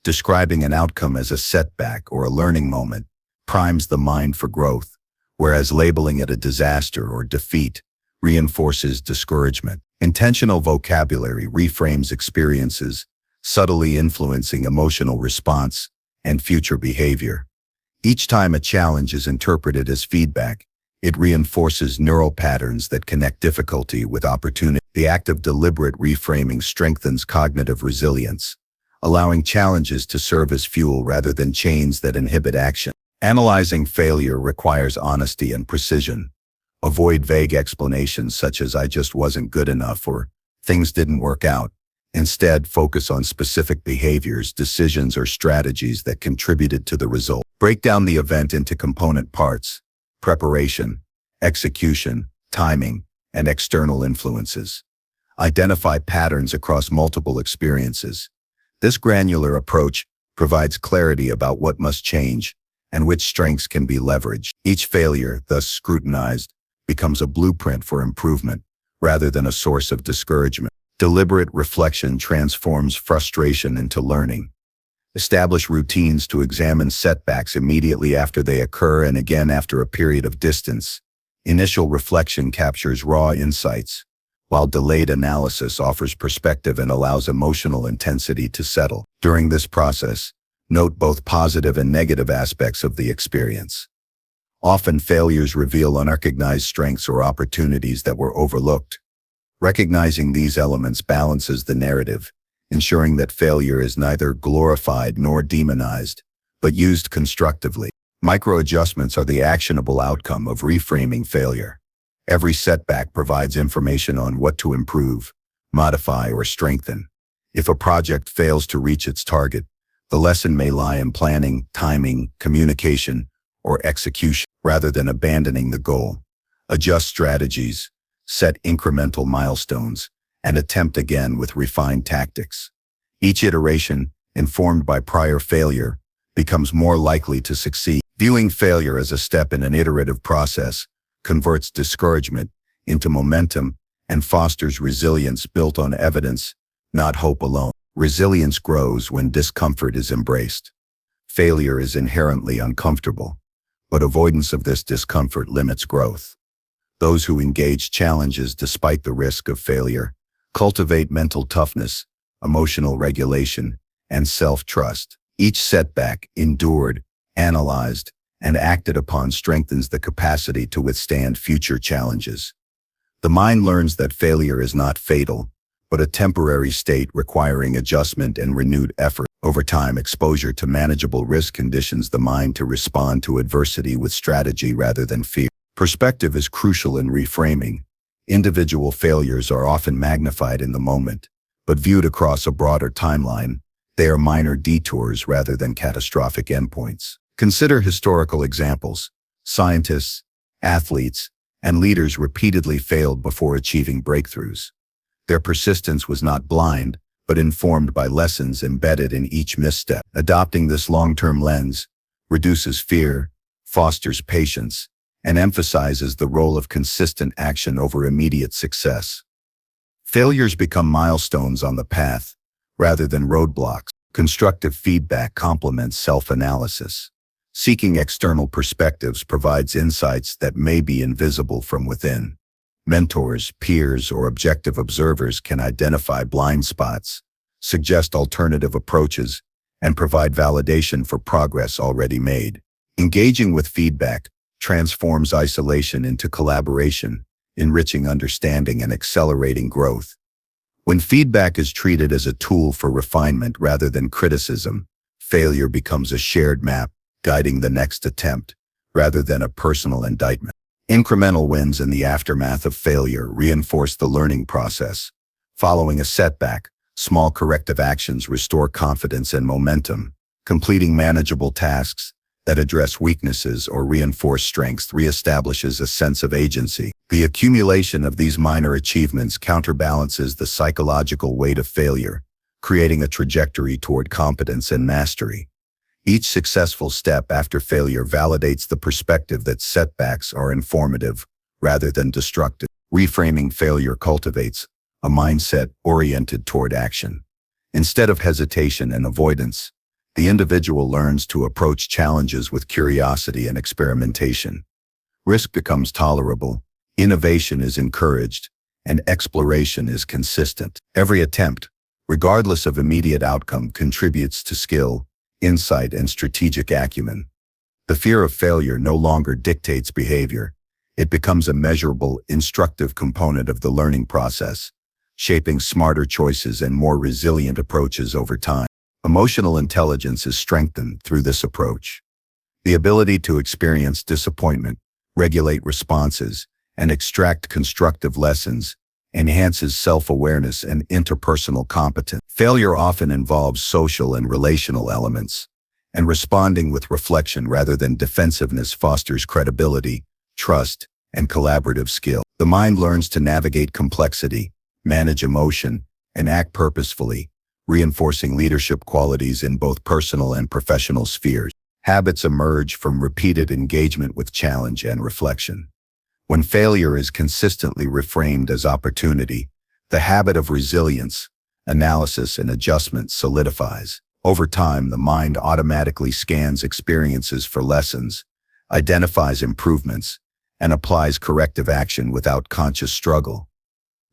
Describing an outcome as a setback or a learning moment primes the mind for growth, whereas labeling it a disaster or defeat reinforces discouragement. Intentional vocabulary reframes experiences, subtly influencing emotional response and future behavior. Each time a challenge is interpreted as feedback, it reinforces neural patterns that connect difficulty with opportunity. The act of deliberate reframing strengthens cognitive resilience, allowing challenges to serve as fuel rather than chains that inhibit action. Analyzing failure requires honesty and precision. Avoid vague explanations such as "I just wasn't good enough" or "things didn't work out." Instead, focus on specific behaviors, decisions, or strategies that contributed to the result. Break down the event into component parts: preparation, execution, timing, and external influences. Identify patterns across multiple experiences. This granular approach provides clarity about what must change and which strengths can be leveraged. Each failure, thus scrutinized, becomes a blueprint for improvement rather than a source of discouragement. Deliberate reflection transforms frustration into learning. Establish routines to examine setbacks immediately after they occur and again after a period of distance. Initial reflection captures raw insights, while delayed analysis offers perspective and allows emotional intensity to settle. During this process, note both positive and negative aspects of the experience. Often failures reveal unrecognized strengths or opportunities that were overlooked. Recognizing these elements balances the narrative, ensuring that failure is neither glorified nor demonized, but used constructively. Micro-adjustments are the actionable outcome of reframing failure. Every setback provides information on what to improve, modify, or strengthen. If a project fails to reach its target, the lesson may lie in planning, timing, communication, or execution. rather than abandoning the goal. Adjust strategies, set incremental milestones, and attempt again with refined tactics. Each iteration, informed by prior failure, becomes more likely to succeed. Viewing failure as a step in an iterative process converts discouragement into momentum and fosters resilience built on evidence, not hope alone. Resilience grows when discomfort is embraced. Failure is inherently uncomfortable, but avoidance of this discomfort limits growth. Those who engage challenges despite the risk of failure cultivate mental toughness, emotional regulation, and self-trust. Each setback, endured, analyzed, and acted upon strengthens the capacity to withstand future challenges. The mind learns that failure is not fatal, but a temporary state requiring adjustment and renewed effort. Over time, exposure to manageable risk conditions the mind to respond to adversity with strategy rather than fear. Perspective is crucial in reframing. Individual failures are often magnified in the moment, but viewed across a broader timeline, they are minor detours rather than catastrophic endpoints. Consider historical examples. Scientists, athletes, and leaders repeatedly failed before achieving breakthroughs. Their persistence was not blind, but informed by lessons embedded in each misstep. Adopting this long-term lens reduces fear, fosters patience, and emphasizes the role of consistent action over immediate success. Failures become milestones on the path, rather than roadblocks. Constructive feedback complements self-analysis. Seeking external perspectives provides insights that may be invisible from within. Mentors, peers, or objective observers can identify blind spots, suggest alternative approaches, and provide validation for progress already made. Engaging with feedback transforms isolation into collaboration, enriching understanding and accelerating growth. When feedback is treated as a tool for refinement rather than criticism, failure becomes a shared map guiding the next attempt, rather than a personal indictment. Incremental wins in the aftermath of failure reinforce the learning process. Following a setback, small corrective actions restore confidence and momentum. Completing manageable tasks that address weaknesses or reinforce strengths reestablishes a sense of agency. The accumulation of these minor achievements counterbalances the psychological weight of failure, creating a trajectory toward competence and mastery. Each successful step after failure validates the perspective that setbacks are informative rather than destructive. Reframing failure cultivates a mindset oriented toward action. Instead of hesitation and avoidance, the individual learns to approach challenges with curiosity and experimentation. Risk becomes tolerable, innovation is encouraged, and exploration is consistent. Every attempt, regardless of immediate outcome, contributes to skill, insight, and strategic acumen. The fear of failure no longer dictates behavior. It becomes a measurable, instructive component of the learning process, shaping smarter choices and more resilient approaches over time. Emotional intelligence is strengthened through this approach. The ability to experience disappointment, regulate responses, and extract constructive lessons enhances self-awareness and interpersonal competence. Failure often involves social and relational elements, and responding with reflection rather than defensiveness fosters credibility, trust, and collaborative skill. The mind learns to navigate complexity, manage emotion, and act purposefully, reinforcing leadership qualities in both personal and professional spheres. Habits emerge from repeated engagement with challenge and reflection. When failure is consistently reframed as opportunity, the habit of resilience, analysis, and adjustment solidifies. Over time, the mind automatically scans experiences for lessons, identifies improvements, and applies corrective action without conscious struggle.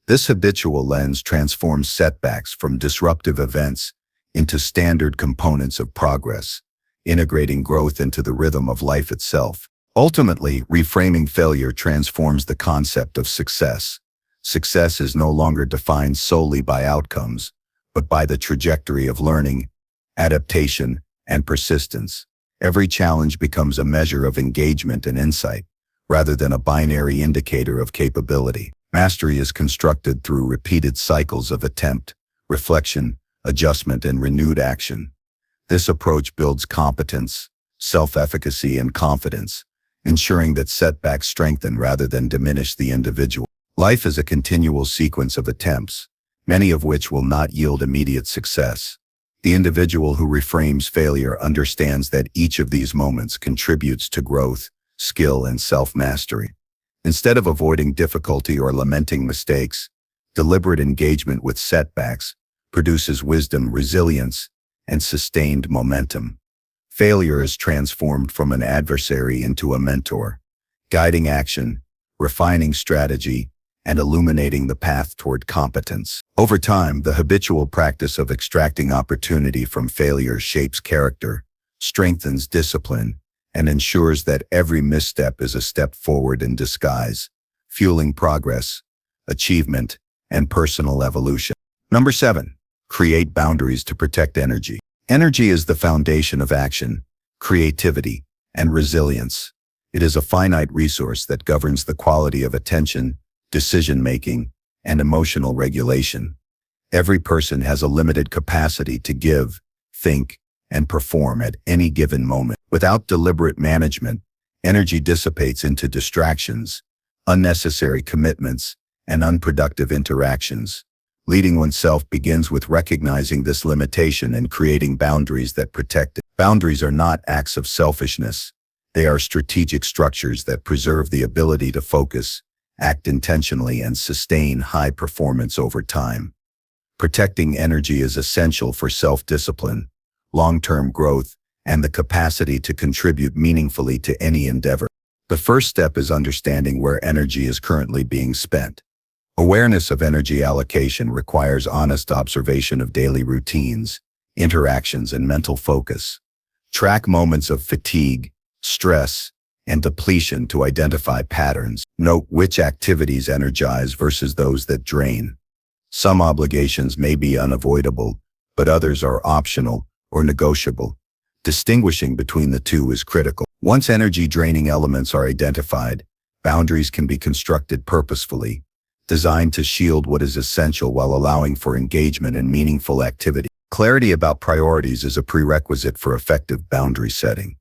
This habitual lens transforms setbacks from disruptive events into standard components of progress, integrating growth into the rhythm of life itself. Ultimately, reframing failure transforms the concept of success. Success is no longer defined solely by outcomes, but by the trajectory of learning, adaptation, and persistence. Every challenge becomes a measure of engagement and insight, rather than a binary indicator of capability. Mastery is constructed through repeated cycles of attempt, reflection, adjustment, and renewed action. This approach builds competence, self-efficacy, and confidence, ensuring that setbacks strengthen rather than diminish the individual. Life is a continual sequence of attempts, many of which will not yield immediate success. The individual who reframes failure understands that each of these moments contributes to growth, skill, and self-mastery. Instead of avoiding difficulty or lamenting mistakes, deliberate engagement with setbacks produces wisdom, resilience, and sustained momentum. Failure is transformed from an adversary into a mentor, guiding action, refining strategy, and illuminating the path toward competence. Over time, the habitual practice of extracting opportunity from failure shapes character, strengthens discipline, and ensures that every misstep is a step forward in disguise, fueling progress, achievement, and personal evolution. Number 7. Create boundaries to protect energy. Energy is the foundation of action, creativity, and resilience. It is a finite resource that governs the quality of attention, decision-making, and emotional regulation. Every person has a limited capacity to give, think, and perform at any given moment. Without deliberate management, energy dissipates into distractions, unnecessary commitments, and unproductive interactions. Leading oneself begins with recognizing this limitation and creating boundaries that protect it. Boundaries are not acts of selfishness. They are strategic structures that preserve the ability to focus, act intentionally, and sustain high performance over time. Protecting energy is essential for self-discipline, long-term growth, and the capacity to contribute meaningfully to any endeavor. The first step is understanding where energy is currently being spent. Awareness of energy allocation requires honest observation of daily routines, interactions, and mental focus. Track moments of fatigue, stress, and depletion to identify patterns. Note which activities energize versus those that drain. Some obligations may be unavoidable, but others are optional or negotiable. Distinguishing between the two is critical. Once energy-draining elements are identified, boundaries can be constructed purposefully, designed to shield what is essential while allowing for engagement and meaningful activity. Clarity about priorities is a prerequisite for effective boundary setting.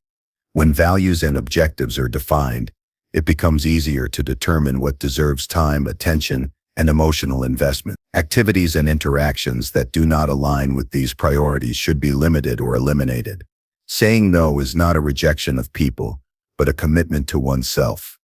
When values and objectives are defined, it becomes easier to determine what deserves time, attention, and emotional investment. Activities and interactions that do not align with these priorities should be limited or eliminated. Saying no is not a rejection of people, but a commitment to oneself.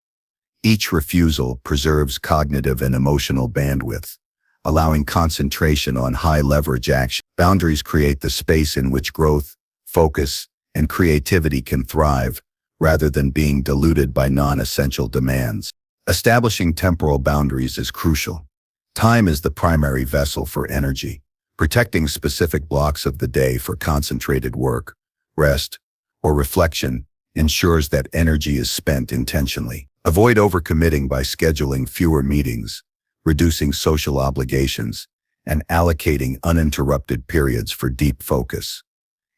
Each refusal preserves cognitive and emotional bandwidth, allowing concentration on high-leverage action. Boundaries create the space in which growth, focus, and creativity can thrive, rather than being diluted by non-essential demands. Establishing temporal boundaries is crucial. Time is the primary vessel for energy. Protecting specific blocks of the day for concentrated work, rest, or reflection ensures that energy is spent intentionally. Avoid overcommitting by scheduling fewer meetings, reducing social obligations, and allocating uninterrupted periods for deep focus.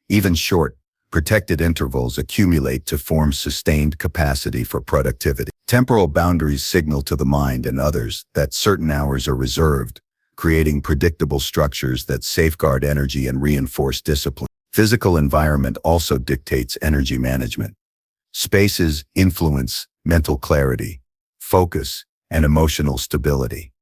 Even short, protected intervals accumulate to form sustained capacity for productivity. Temporal boundaries signal to the mind and others that certain hours are reserved, creating predictable structures that safeguard energy and reinforce discipline. Physical environment also dictates energy management. Spaces influence mental clarity, focus, and emotional stability.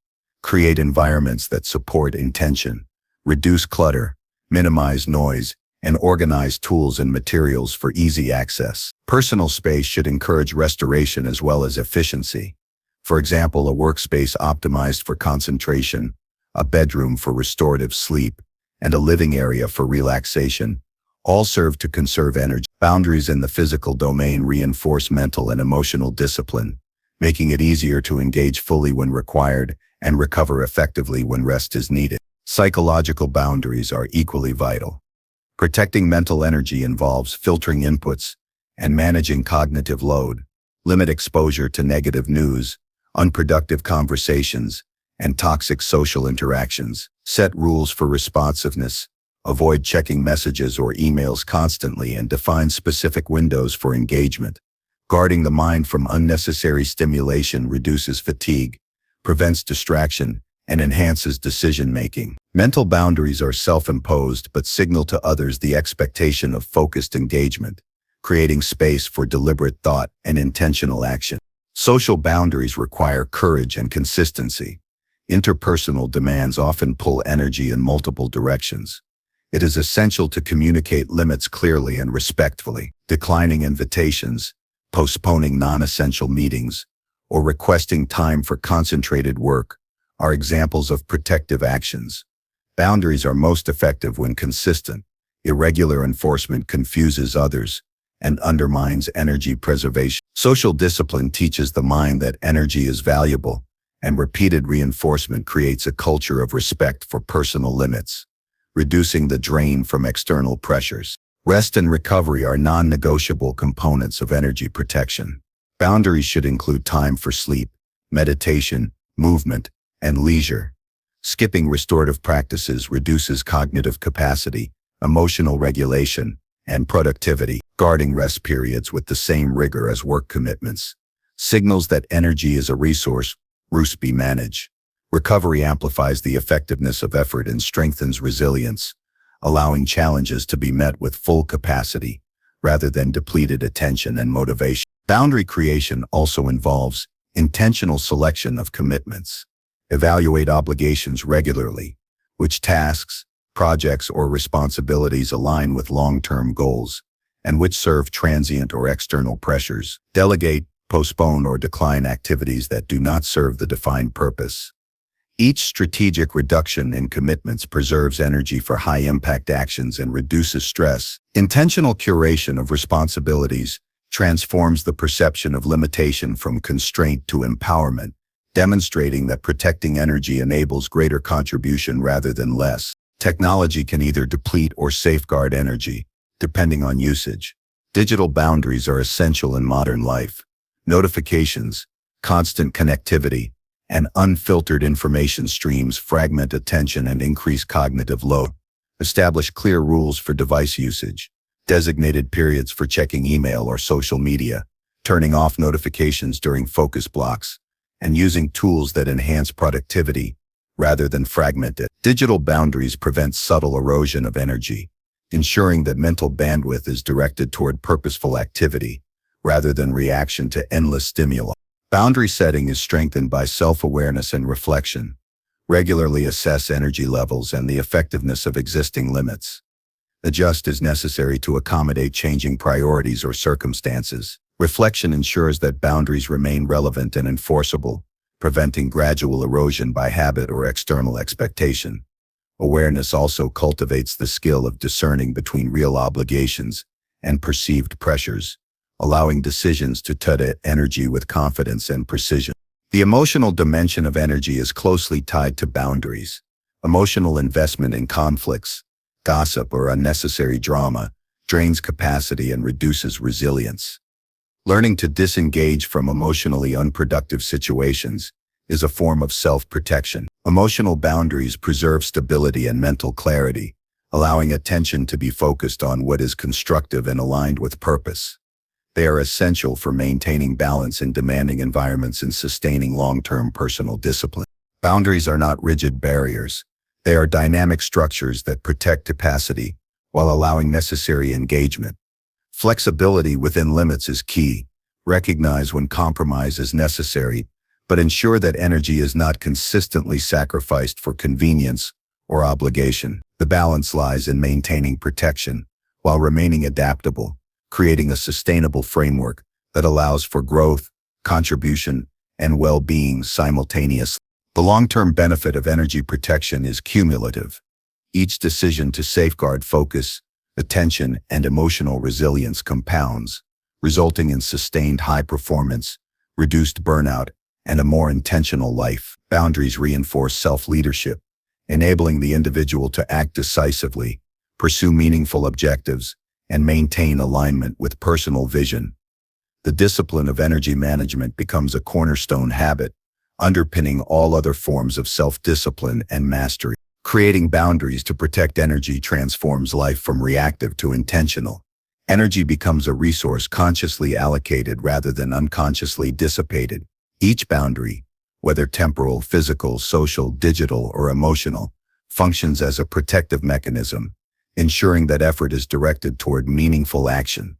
Create environments that support intention, reduce clutter, minimize noise, and organize tools and materials for easy access. Personal space should encourage restoration as well as efficiency. For example, a workspace optimized for concentration, a bedroom for restorative sleep, and a living area for relaxation all serve to conserve energy. Boundaries in the physical domain reinforce mental and emotional discipline, making it easier to engage fully when required and recover effectively when rest is needed. Psychological boundaries are equally vital. Protecting mental energy involves filtering inputs and managing cognitive load. Limit exposure to negative news, unproductive conversations, and toxic social interactions. Set rules for responsiveness. Avoid checking messages or emails constantly and define specific windows for engagement. Guarding the mind from unnecessary stimulation reduces fatigue, prevents distraction, and enhances decision-making. Mental boundaries are self-imposed but signal to others the expectation of focused engagement, creating space for deliberate thought and intentional action. Social boundaries require courage and consistency. Interpersonal demands often pull energy in multiple directions. It is essential to communicate limits clearly and respectfully. Declining invitations, postponing non-essential meetings, or requesting time for concentrated work are examples of protective actions. Boundaries are most effective when consistent. Irregular enforcement confuses others and undermines energy preservation. Social discipline teaches the mind that energy is valuable, and repeated reinforcement creates a culture of respect for personal limits, reducing the drain from external pressures. Rest and recovery are non-negotiable components of energy protection. Boundaries should include time for sleep, meditation, movement, and leisure. Skipping restorative practices reduces cognitive capacity, emotional regulation, and productivity. Guarding rest periods with the same rigor as work commitments signals that energy is a resource must be managed. Recovery amplifies the effectiveness of effort and strengthens resilience, allowing challenges to be met with full capacity rather than depleted attention and motivation. Boundary creation also involves intentional selection of commitments. Evaluate obligations regularly. Which tasks, projects, or responsibilities align with long-term goals, and which serve transient or external pressures. Delegate, postpone, or decline activities that do not serve the defined purpose. Each strategic reduction in commitments preserves energy for high-impact actions and reduces stress. Intentional curation of responsibilities transforms the perception of limitation from constraint to empowerment, demonstrating that protecting energy enables greater contribution rather than less. Technology can either deplete or safeguard energy, depending on usage. Digital boundaries are essential in modern life. Notifications, constant connectivity, and unfiltered information streams fragment attention and increase cognitive load. Establish clear rules for device usage, designated periods for checking email or social media, turning off notifications during focus blocks, and using tools that enhance productivity rather than fragment it. Digital boundaries prevent subtle erosion of energy, ensuring that mental bandwidth is directed toward purposeful activity rather than reaction to endless stimuli. Boundary setting is strengthened by self-awareness and reflection. Regularly assess energy levels and the effectiveness of existing limits. Adjust as necessary to accommodate changing priorities or circumstances. Reflection ensures that boundaries remain relevant and enforceable, preventing gradual erosion by habit or external expectation. Awareness also cultivates the skill of discerning between real obligations and perceived pressures, allowing decisions to touch energy with confidence and precision. The emotional dimension of energy is closely tied to boundaries. Emotional investment in conflicts, gossip, or unnecessary drama drains capacity and reduces resilience. Learning to disengage from emotionally unproductive situations is a form of self-protection. Emotional boundaries preserve stability and mental clarity, allowing attention to be focused on what is constructive and aligned with purpose. They are essential for maintaining balance in demanding environments and sustaining long-term personal discipline. Boundaries are not rigid barriers. They are dynamic structures that protect capacity while allowing necessary engagement. Flexibility within limits is key. Recognize when compromise is necessary, but ensure that energy is not consistently sacrificed for convenience or obligation. The balance lies in maintaining protection while remaining adaptable, creating a sustainable framework that allows for growth, contribution, and well-being simultaneously. The long-term benefit of energy protection is cumulative. Each decision to safeguard focus, attention, and emotional resilience compounds, resulting in sustained high performance, reduced burnout, and a more intentional life. Boundaries reinforce self-leadership, enabling the individual to act decisively, pursue meaningful objectives, and maintain alignment with personal vision. The discipline of energy management becomes a cornerstone habit, underpinning all other forms of self-discipline and mastery. Creating boundaries to protect energy transforms life from reactive to intentional. Energy becomes a resource consciously allocated rather than unconsciously dissipated. Each boundary, whether temporal, physical, social, digital, or emotional, functions as a protective mechanism, ensuring that effort is directed toward meaningful action.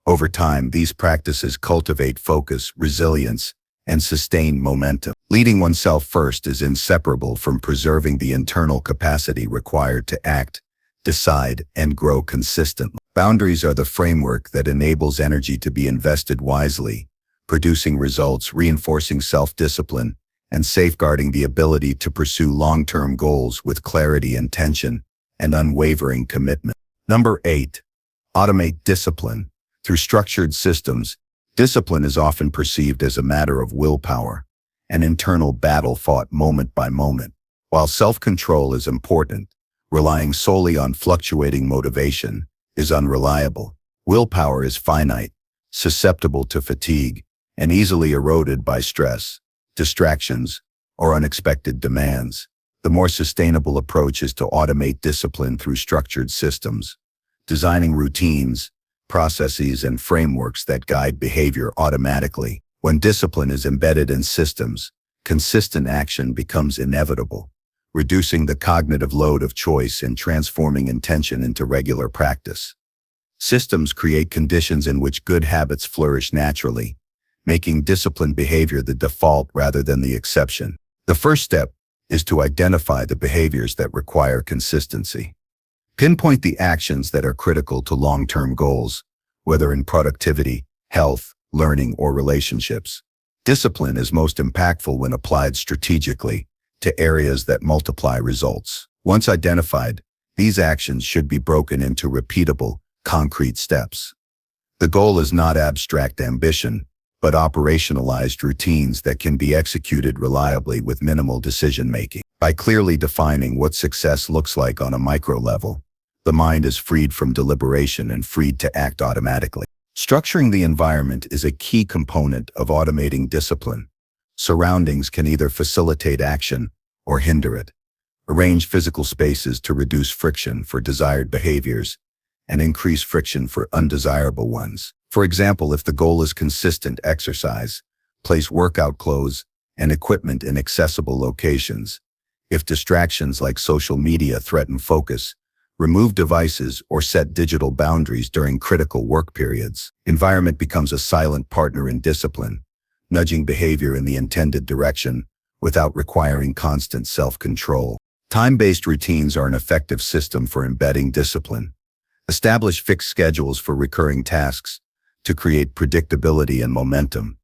Over time, these practices cultivate focus, resilience, and sustained momentum. Leading oneself first is inseparable from preserving the internal capacity required to act, decide, and grow consistently. Boundaries are the framework that enables energy to be invested wisely, producing results, reinforcing self-discipline, and safeguarding the ability to pursue long-term goals with clarity, intention, and unwavering commitment. Number 8. Automate discipline. Through structured systems, discipline is often perceived as a matter of willpower, an internal battle fought moment by moment. While self-control is important, relying solely on fluctuating motivation is unreliable. Willpower is finite, susceptible to fatigue, and easily eroded by stress, distractions, or unexpected demands. The more sustainable approach is to automate discipline through structured systems, designing routines, processes, and frameworks that guide behavior automatically. When discipline is embedded in systems, consistent action becomes inevitable, reducing the cognitive load of choice and transforming intention into regular practice. Systems create conditions in which good habits flourish naturally, making disciplined behavior the default rather than the exception. The first step is to identify the behaviors that require consistency. Pinpoint the actions that are critical to long-term goals, whether in productivity, health, learning, or relationships. Discipline is most impactful when applied strategically to areas that multiply results. Once identified, these actions should be broken into repeatable, concrete steps. The goal is not abstract ambition, but operationalized routines that can be executed reliably with minimal decision-making. By clearly defining what success looks like on a micro level, the mind is freed from deliberation and freed to act automatically. Structuring the environment is a key component of automating discipline. Surroundings can either facilitate action or hinder it. Arrange physical spaces to reduce friction for desired behaviors and increase friction for undesirable ones. For example, if the goal is consistent exercise, place workout clothes and equipment in accessible locations. If distractions like social media threaten focus, remove devices or set digital boundaries during critical work periods. Environment becomes a silent partner in discipline, nudging behavior in the intended direction without requiring constant self-control. Time-based routines are an effective system for embedding discipline. Establish fixed schedules for recurring tasks to create predictability and momentum.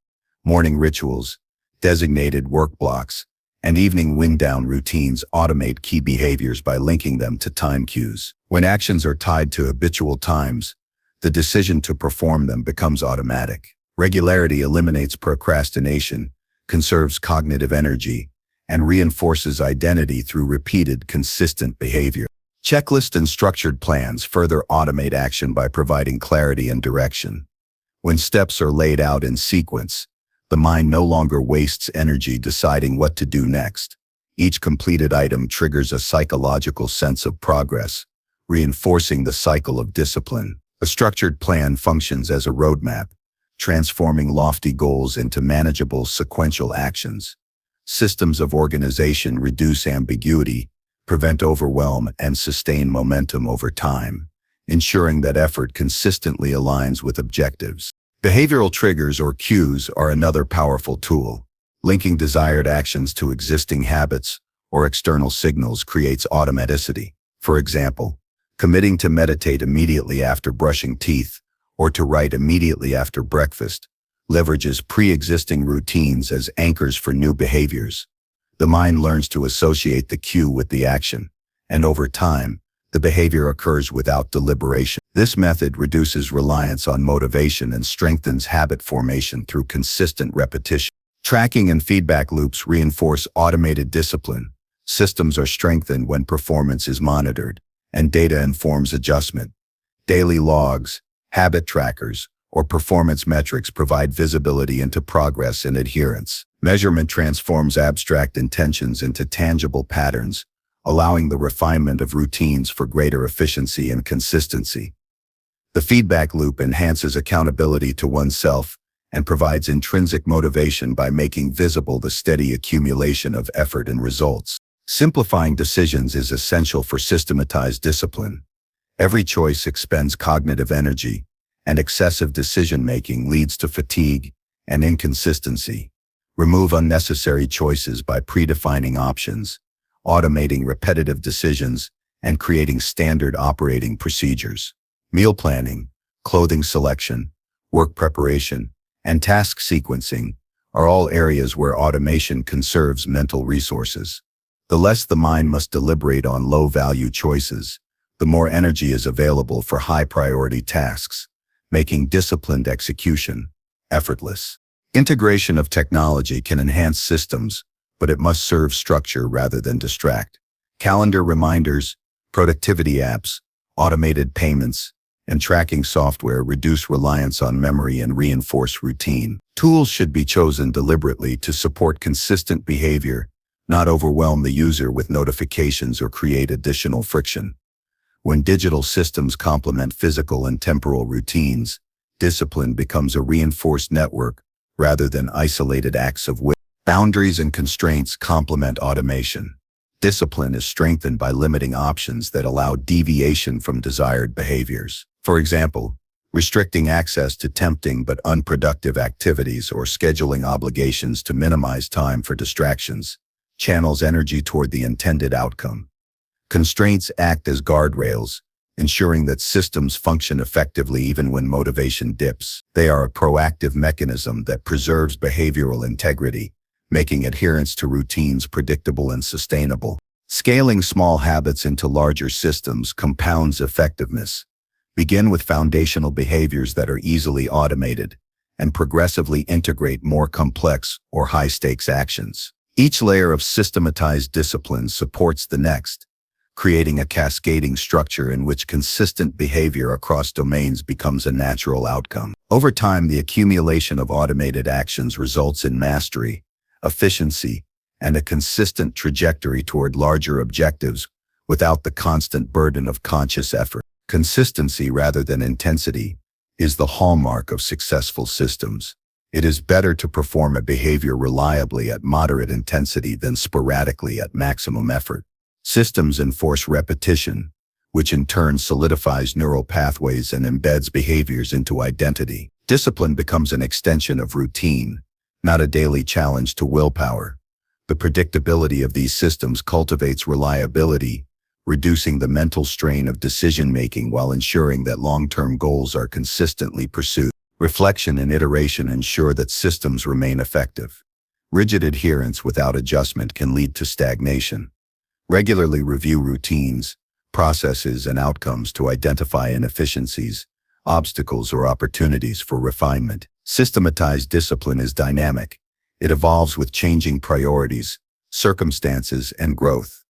Morning rituals, designated work blocks, and evening wind-down routines automate key behaviors by linking them to time cues. When actions are tied to habitual times, the decision to perform them becomes automatic. Regularity eliminates procrastination, conserves cognitive energy, and reinforces identity through repeated, consistent behavior. Checklists and structured plans further automate action by providing clarity and direction. When steps are laid out in sequence, the mind no longer wastes energy deciding what to do next. Each completed item triggers a psychological sense of progress, reinforcing the cycle of discipline. A structured plan functions as a roadmap, transforming lofty goals into manageable sequential actions. Systems of organization reduce ambiguity, prevent overwhelm, and sustain momentum over time, ensuring that effort consistently aligns with objectives. Behavioral triggers or cues are another powerful tool. Linking desired actions to existing habits or external signals creates automaticity. For example, committing to meditate immediately after brushing teeth or to write immediately after breakfast leverages pre-existing routines as anchors for new behaviors. The mind learns to associate the cue with the action, and over time, the behavior occurs without deliberation. This method reduces reliance on motivation and strengthens habit formation through consistent repetition. Tracking and feedback loops reinforce automated discipline. Systems are strengthened when performance is monitored, and data informs adjustment. Daily logs, habit trackers, or performance metrics provide visibility into progress and adherence. Measurement transforms abstract intentions into tangible patterns, allowing the refinement of routines for greater efficiency and consistency. The feedback loop enhances accountability to oneself and provides intrinsic motivation by making visible the steady accumulation of effort and results. Simplifying decisions is essential for systematized discipline. Every choice expends cognitive energy, and excessive decision-making leads to fatigue and inconsistency. Remove unnecessary choices by predefining options, automating repetitive decisions, and creating standard operating procedures. Meal planning, clothing selection, work preparation, and task sequencing are all areas where automation conserves mental resources. The less the mind must deliberate on low-value choices, the more energy is available for high-priority tasks, making disciplined execution effortless. Integration of technology can enhance systems, but it must serve structure rather than distract. Calendar reminders, productivity apps, automated payments, and tracking software reduce reliance on memory and reinforce routine. Tools should be chosen deliberately to support consistent behavior, not overwhelm the user with notifications or create additional friction. When digital systems complement physical and temporal routines, discipline becomes a reinforced network rather than isolated acts of will. Boundaries and constraints complement automation. Discipline is strengthened by limiting options that allow deviation from desired behaviors. For example, restricting access to tempting but unproductive activities or scheduling obligations to minimize time for distractions channels energy toward the intended outcome. Constraints act as guardrails, ensuring that systems function effectively even when motivation dips. They are a proactive mechanism that preserves behavioral integrity, making adherence to routines predictable and sustainable. Scaling small habits into larger systems compounds effectiveness. Begin with foundational behaviors that are easily automated, and progressively integrate more complex or high-stakes actions. Each layer of systematized discipline supports the next, creating a cascading structure in which consistent behavior across domains becomes a natural outcome. Over time, the accumulation of automated actions results in mastery, efficiency, and a consistent trajectory toward larger objectives without the constant burden of conscious effort. Consistency rather than intensity is the hallmark of successful systems. It is better to perform a behavior reliably at moderate intensity than sporadically at maximum effort. Systems enforce repetition, which in turn solidifies neural pathways and embeds behaviors into identity. Discipline becomes an extension of routine, not a daily challenge to willpower. The predictability of these systems cultivates reliability, reducing the mental strain of decision-making while ensuring that long-term goals are consistently pursued. Reflection and iteration ensure that systems remain effective. Rigid adherence without adjustment can lead to stagnation. Regularly review routines, processes, and outcomes to identify inefficiencies, obstacles, or opportunities for refinement. Systematized discipline is dynamic. It evolves with changing priorities, circumstances, and growth.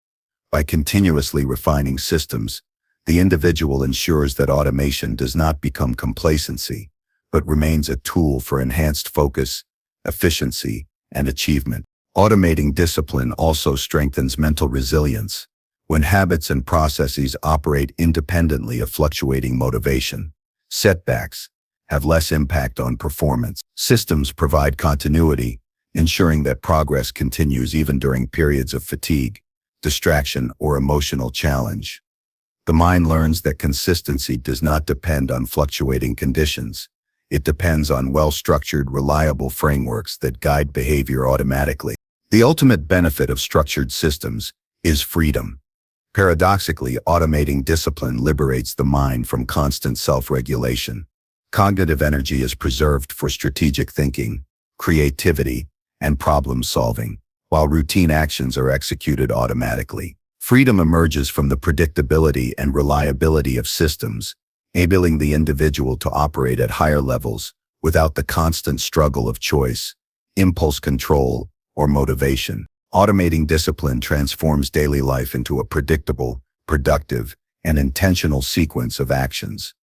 By continuously refining systems, the individual ensures that automation does not become complacency, but remains a tool for enhanced focus, efficiency, and achievement. Automating discipline also strengthens mental resilience. When habits and processes operate independently of fluctuating motivation, setbacks have less impact on performance. Systems provide continuity, ensuring that progress continues even during periods of fatigue, distraction, or emotional challenge. The mind learns that consistency does not depend on fluctuating conditions. It depends on well-structured, reliable frameworks that guide behavior automatically. The ultimate benefit of structured systems is freedom. Paradoxically, automating discipline liberates the mind from constant self-regulation. Cognitive energy is preserved for strategic thinking, creativity, and problem-solving, while routine actions are executed automatically. Freedom emerges from the predictability and reliability of systems, enabling the individual to operate at higher levels without the constant struggle of choice, impulse control, or motivation. Automating discipline transforms daily life into a predictable, productive, and intentional sequence of actions.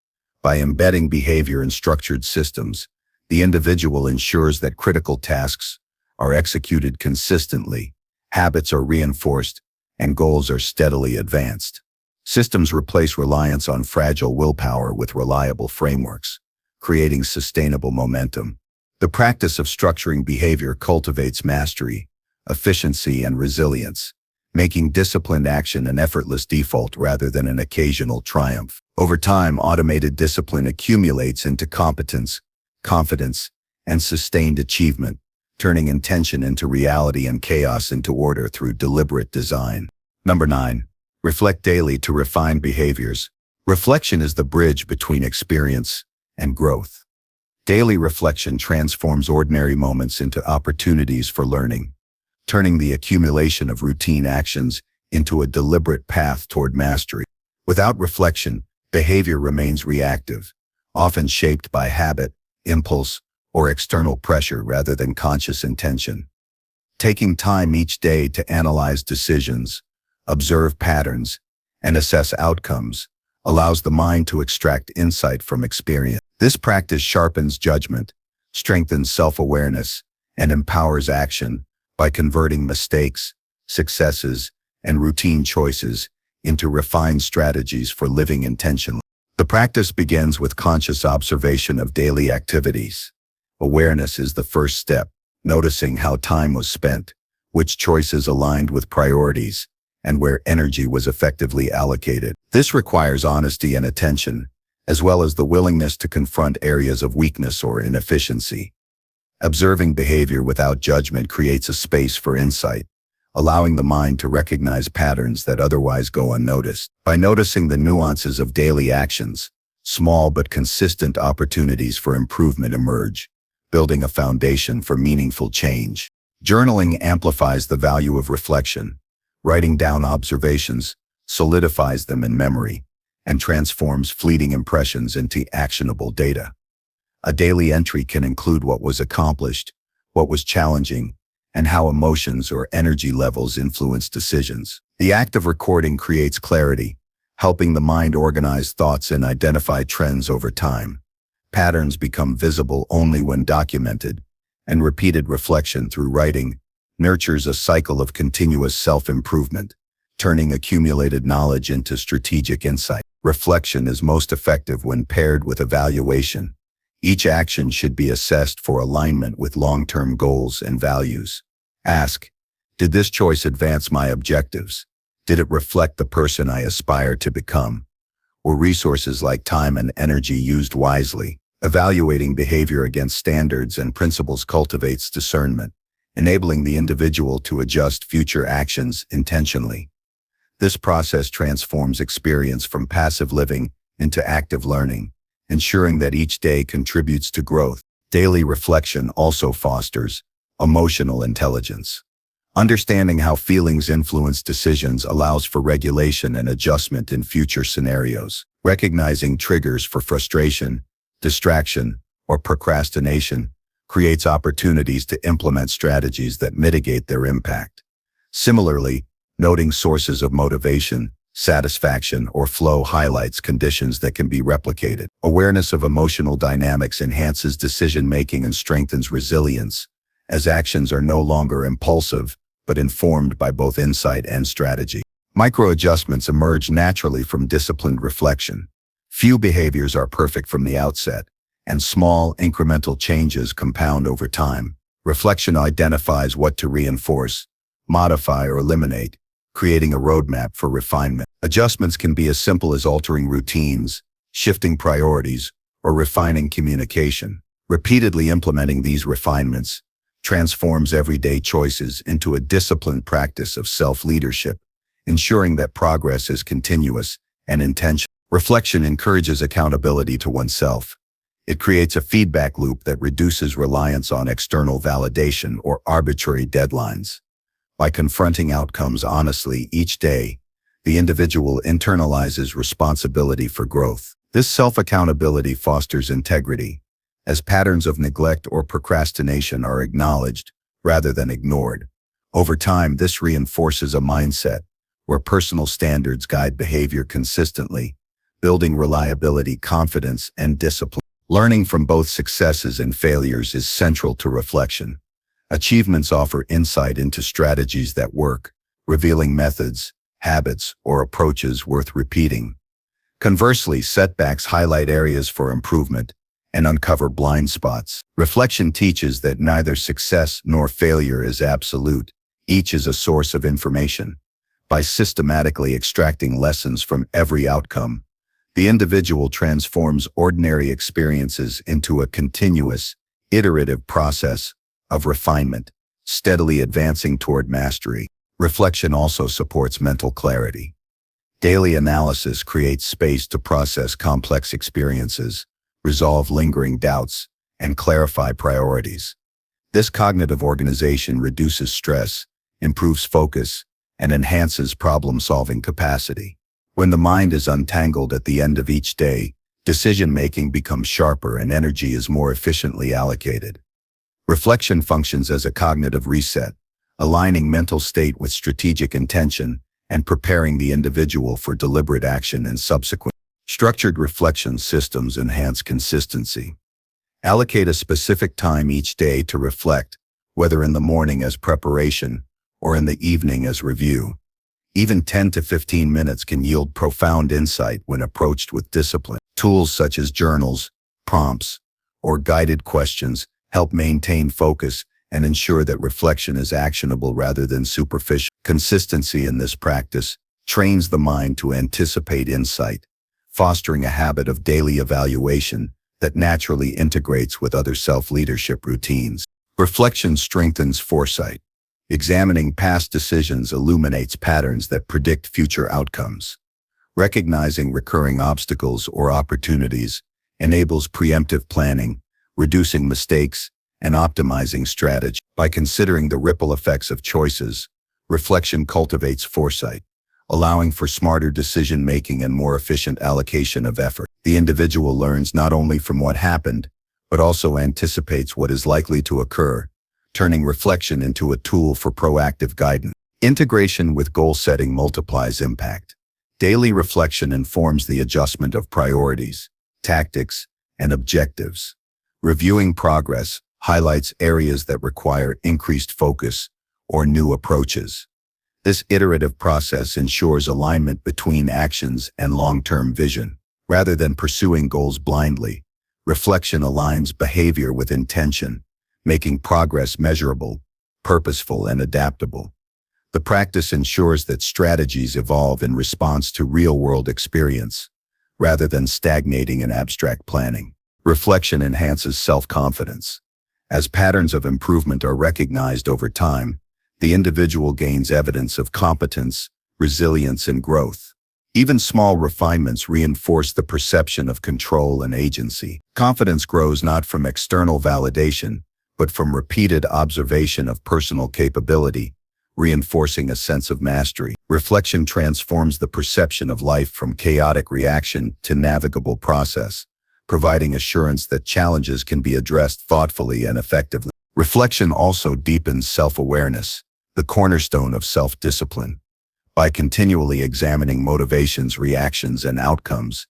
By embedding behavior in structured systems, the individual ensures that critical tasks are executed consistently, habits are reinforced, and goals are steadily advanced. Systems replace reliance on fragile willpower with reliable frameworks, creating sustainable momentum. The practice of structuring behavior cultivates mastery, efficiency, and resilience, making disciplined action an effortless default rather than an occasional triumph. Over time, automated discipline accumulates into competence, confidence, and sustained achievement, turning intention into reality and chaos into order through deliberate design. Number 9. Reflect daily to refine behaviors. Reflection is the bridge between experience and growth. Daily reflection transforms ordinary moments into opportunities for learning, turning the accumulation of routine actions into a deliberate path toward mastery. Without reflection, behavior remains reactive, often shaped by habit, impulse, or external pressure rather than conscious intention. Taking time each day to analyze decisions, observe patterns, and assess outcomes allows the mind to extract insight from experience. This practice sharpens judgment, strengthens self-awareness, and empowers action by converting mistakes, successes, and routine choices into refined strategies for living intentionally. The practice begins with conscious observation of daily activities. Awareness is the first step, noticing how time was spent, which choices aligned with priorities, and where energy was effectively allocated. This requires honesty and attention, as well as the willingness to confront areas of weakness or inefficiency. Observing behavior without judgment creates a space for insight, allowing the mind to recognize patterns that otherwise go unnoticed. By noticing the nuances of daily actions, small but consistent opportunities for improvement emerge, building a foundation for meaningful change. Journaling amplifies the value of reflection. Writing down observations solidifies them in memory and transforms fleeting impressions into actionable data. A daily entry can include what was accomplished, what was challenging, and how emotions or energy levels influence decisions. The act of recording creates clarity, helping the mind organize thoughts and identify trends over time. Patterns become visible only when documented, and repeated reflection through writing nurtures a cycle of continuous self-improvement, turning accumulated knowledge into strategic insight. Reflection is most effective when paired with evaluation. Each action should be assessed for alignment with long-term goals and values. Ask, did this choice advance my objectives? Did it reflect the person I aspire to become? Were resources like time and energy used wisely? Evaluating behavior against standards and principles cultivates discernment, enabling the individual to adjust future actions intentionally. This process transforms experience from passive living into active learning, ensuring that each day contributes to growth. Daily reflection also fosters emotional intelligence. Understanding how feelings influence decisions allows for regulation and adjustment in future scenarios. Recognizing triggers for frustration, distraction, or procrastination creates opportunities to implement strategies that mitigate their impact. Similarly, noting sources of motivation, satisfaction, or flow highlights conditions that can be replicated. Awareness of emotional dynamics enhances decision-making and strengthens resilience, as actions are no longer impulsive, but informed by both insight and strategy. Micro-adjustments emerge naturally from disciplined reflection. Few behaviors are perfect from the outset, and small, incremental changes compound over time. Reflection identifies what to reinforce, modify, or eliminate, creating a roadmap for refinement. Adjustments can be as simple as altering routines, shifting priorities, or refining communication. Repeatedly implementing these refinements transforms everyday choices into a disciplined practice of self-leadership, ensuring that progress is continuous and intentional. Reflection encourages accountability to oneself. It creates a feedback loop that reduces reliance on external validation or arbitrary deadlines. By confronting outcomes honestly each day, the individual internalizes responsibility for growth. This self-accountability fosters integrity, as patterns of neglect or procrastination are acknowledged rather than ignored. Over time, this reinforces a mindset where personal standards guide behavior consistently, building reliability, confidence, and discipline. Learning from both successes and failures is central to reflection. Achievements offer insight into strategies that work, revealing methods, habits, or approaches worth repeating. Conversely, setbacks highlight areas for improvement and uncover blind spots. Reflection teaches that neither success nor failure is absolute. Each is a source of information, By systematically extracting lessons from every outcome, the individual transforms ordinary experiences into a continuous, iterative process of refinement, steadily advancing toward mastery. Reflection also supports mental clarity. Daily analysis creates space to process complex experiences, resolve lingering doubts, and clarify priorities. This cognitive organization reduces stress, improves focus, and enhances problem-solving capacity. When the mind is untangled at the end of each day, decision-making becomes sharper and energy is more efficiently allocated. Reflection functions as a cognitive reset, aligning mental state with strategic intention and preparing the individual for deliberate action and subsequent. Structured reflection systems enhance consistency. Allocate a specific time each day to reflect, whether in the morning as preparation or in the evening as review. Even 10 to 15 minutes can yield profound insight when approached with discipline. Tools such as journals, prompts, or guided questions help maintain focus and ensure that reflection is actionable rather than superficial. Consistency in this practice trains the mind to anticipate insight, fostering a habit of daily evaluation that naturally integrates with other self-leadership routines. Reflection strengthens foresight. Examining past decisions illuminates patterns that predict future outcomes. Recognizing recurring obstacles or opportunities enables preemptive planning, reducing mistakes, and optimizing strategy. By considering the ripple effects of choices, reflection cultivates foresight, allowing for smarter decision-making and more efficient allocation of effort. The individual learns not only from what happened, but also anticipates what is likely to occur, turning reflection into a tool for proactive guidance. Integration with goal setting multiplies impact. Daily reflection informs the adjustment of priorities, tactics, and objectives. Reviewing progress highlights areas that require increased focus or new approaches. This iterative process ensures alignment between actions and long-term vision. Rather than pursuing goals blindly, reflection aligns behavior with intention, making progress measurable, purposeful, and adaptable. The practice ensures that strategies evolve in response to real-world experience, rather than stagnating in abstract planning. Reflection enhances self-confidence. As patterns of improvement are recognized over time, the individual gains evidence of competence, resilience, and growth. Even small refinements reinforce the perception of control and agency. Confidence grows not from external validation, but from repeated observation of personal capability, reinforcing a sense of mastery. Reflection transforms the perception of life from chaotic reaction to navigable process, providing assurance that challenges can be addressed thoughtfully and effectively. Reflection also deepens self-awareness, the cornerstone of self-discipline. By continually examining motivations, reactions, and outcomes,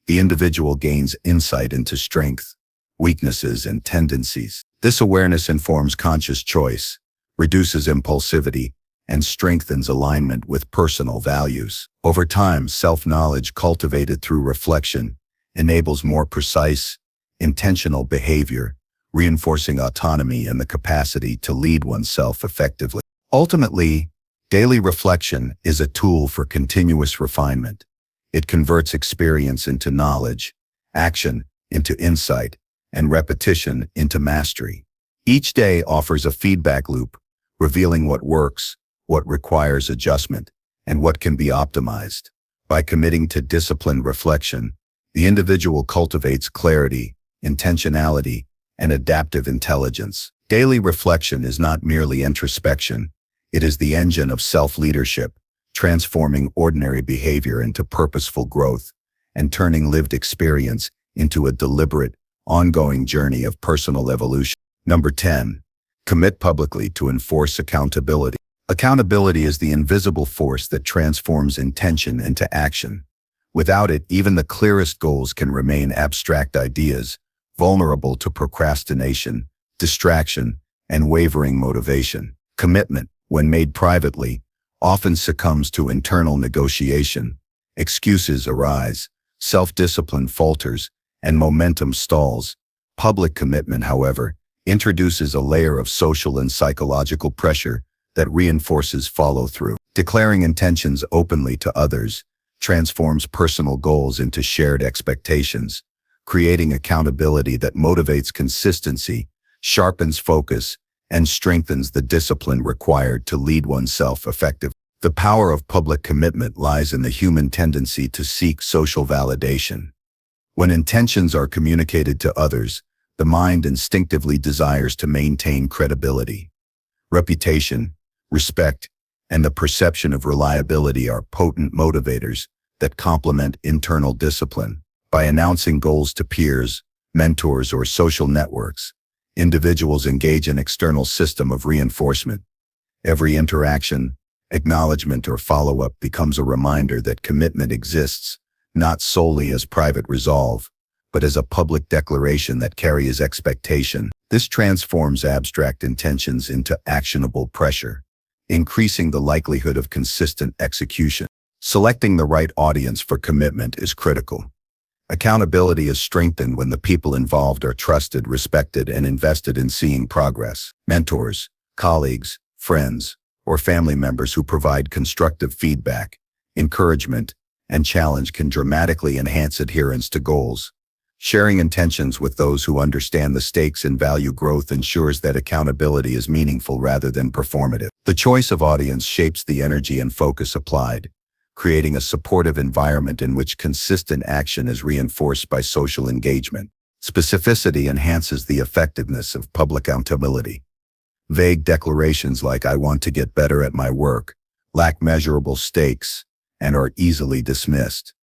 the individual gains insight into strengths, weaknesses, and tendencies. This awareness informs conscious choice, reduces impulsivity, and strengthens alignment with personal values. Over time, self-knowledge cultivated through reflection enables more precise, intentional behavior, reinforcing autonomy and the capacity to lead oneself effectively. Ultimately, daily reflection is a tool for continuous refinement. It converts experience into knowledge, action into insight, and repetition into mastery. Each day offers a feedback loop, revealing what works, what requires adjustment, and what can be optimized. By committing to disciplined reflection, the individual cultivates clarity, intentionality, and adaptive intelligence. Daily reflection is not merely introspection. It is the engine of self-leadership, transforming ordinary behavior into purposeful growth and turning lived experience into a deliberate, ongoing journey of personal evolution. Number 10. Commit publicly to enforce accountability. Accountability is the invisible force that transforms intention into action. Without it, even the clearest goals can remain abstract ideas, vulnerable to procrastination, distraction, and wavering motivation. Commitment, when made privately, often succumbs to internal negotiation. Excuses arise, self-discipline falters, and momentum stalls. Public commitment, however, introduces a layer of social and psychological pressure that reinforces follow-through. Declaring intentions openly to others transforms personal goals into shared expectations, creating accountability that motivates consistency, sharpens focus, and strengthens the discipline required to lead oneself effectively. The power of public commitment lies in the human tendency to seek social validation. When intentions are communicated to others, the mind instinctively desires to maintain credibility. Reputation, respect, and the perception of reliability are potent motivators that complement internal discipline. By announcing goals to peers, mentors, or social networks, individuals engage an external system of reinforcement. Every interaction, acknowledgement, or follow-up becomes a reminder that commitment exists, not solely as private resolve, but as a public declaration that carries expectation. This transforms abstract intentions into actionable pressure, increasing the likelihood of consistent execution. Selecting the right audience for commitment is critical. Accountability is strengthened when the people involved are trusted, respected, and invested in seeing progress. Mentors, colleagues, friends, or family members who provide constructive feedback, encouragement, and challenge can dramatically enhance adherence to goals. Sharing intentions with those who understand the stakes and value growth ensures that accountability is meaningful rather than performative. The choice of audience shapes the energy and focus applied, creating a supportive environment in which consistent action is reinforced by social engagement. Specificity enhances the effectiveness of public accountability. Vague declarations like "I want to get better at my work" lack measurable stakes and are easily dismissed.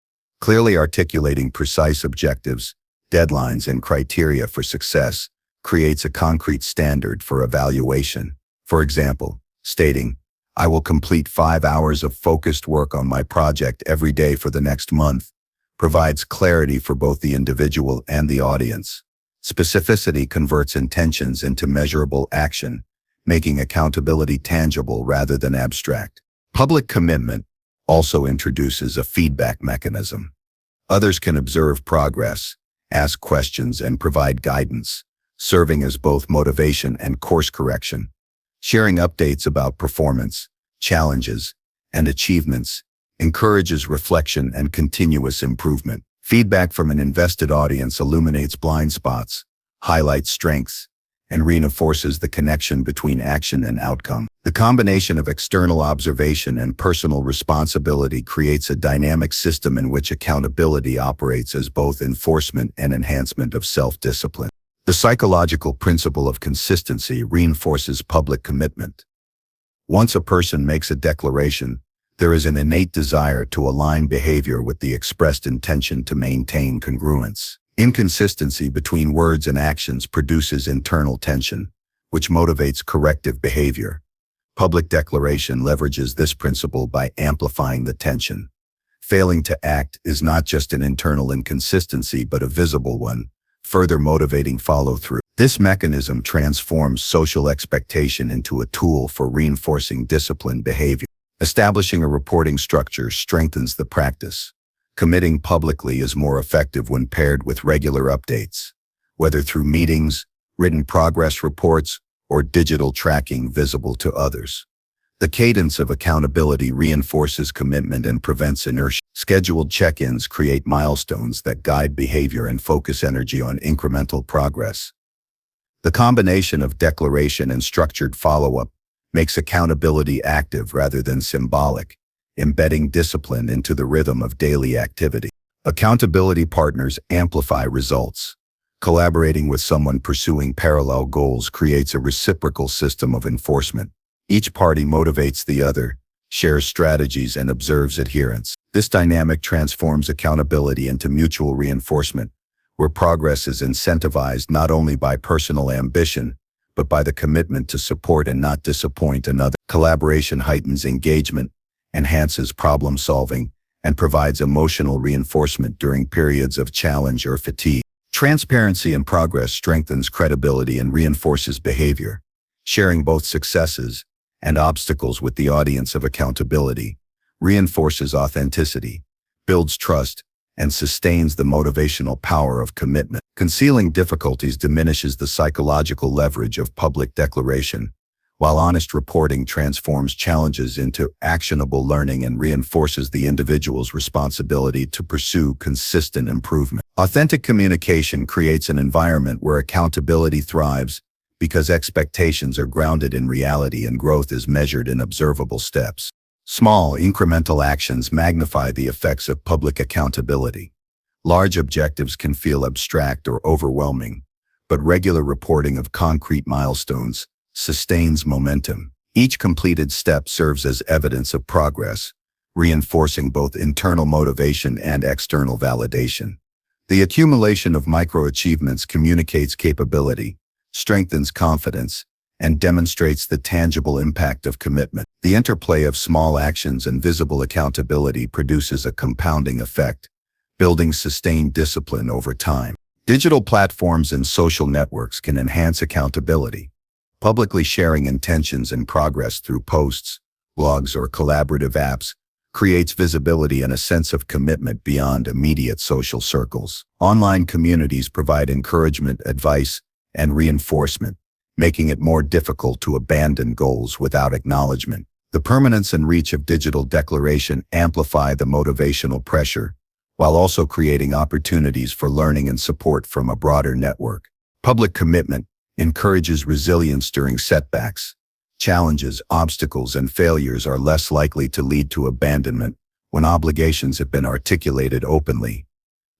Clearly articulating precise objectives, deadlines, and criteria for success creates a concrete standard for evaluation. For example, stating, "I will complete 5 hours of focused work on my project every day for the next month," provides clarity for both the individual and the audience. Specificity converts intentions into measurable action, making accountability tangible rather than abstract. Public commitment also introduces a feedback mechanism. Others can observe progress, ask questions, and provide guidance, serving as both motivation and course correction. Sharing updates about performance, challenges, and achievements encourages reflection and continuous improvement. Feedback from an invested audience illuminates blind spots, highlights strengths, and reinforces the connection between action and outcome. The combination of external observation and personal responsibility creates a dynamic system in which accountability operates as both enforcement and enhancement of self-discipline. The psychological principle of consistency reinforces public commitment. Once a person makes a declaration, there is an innate desire to align behavior with the expressed intention to maintain congruence. Inconsistency between words and actions produces internal tension, which motivates corrective behavior. Public declaration leverages this principle by amplifying the tension. Failing to act is not just an internal inconsistency but a visible one, further motivating follow-through. This mechanism transforms social expectation into a tool for reinforcing disciplined behavior. Establishing a reporting structure strengthens the practice. Committing publicly is more effective when paired with regular updates, whether through meetings, written progress reports, or digital tracking visible to others. The cadence of accountability reinforces commitment and prevents inertia. Scheduled check-ins create milestones that guide behavior and focus energy on incremental progress. The combination of declaration and structured follow-up makes accountability active rather than symbolic, embedding discipline into the rhythm of daily activity. Accountability partners amplify results. Collaborating with someone pursuing parallel goals creates a reciprocal system of enforcement. Each party motivates the other, shares strategies, and observes adherence. This dynamic transforms accountability into mutual reinforcement, where progress is incentivized not only by personal ambition, but by the commitment to support and not disappoint another. Collaboration heightens engagement, enhances problem solving, and provides emotional reinforcement during periods of challenge or fatigue. Transparency in progress strengthens credibility and reinforces behavior. Sharing both successes and obstacles with the audience of accountability reinforces authenticity, builds trust, and sustains the motivational power of commitment. Concealing difficulties diminishes the psychological leverage of public declaration, while honest reporting transforms challenges into actionable learning and reinforces the individual's responsibility to pursue consistent improvement. Authentic communication creates an environment where accountability thrives because expectations are grounded in reality and growth is measured in observable steps. Small, incremental actions magnify the effects of public accountability. Large objectives can feel abstract or overwhelming, but regular reporting of concrete milestones sustains momentum. Each completed step serves as evidence of progress, reinforcing both internal motivation and external validation. The accumulation of microachievements communicates capability, strengthens confidence, and demonstrates the tangible impact of commitment. The interplay of small actions and visible accountability produces a compounding effect, building sustained discipline over time. Digital platforms and social networks can enhance accountability. Publicly sharing intentions and progress through posts, blogs, or collaborative apps creates visibility and a sense of commitment beyond immediate social circles. Online communities provide encouragement, advice, and reinforcement, making it more difficult to abandon goals without acknowledgement. The permanence and reach of digital declaration amplify the motivational pressure, while also creating opportunities for learning and support from a broader network. Public commitment encourages resilience during setbacks. Challenges, obstacles, and failures are less likely to lead to abandonment when obligations have been articulated openly.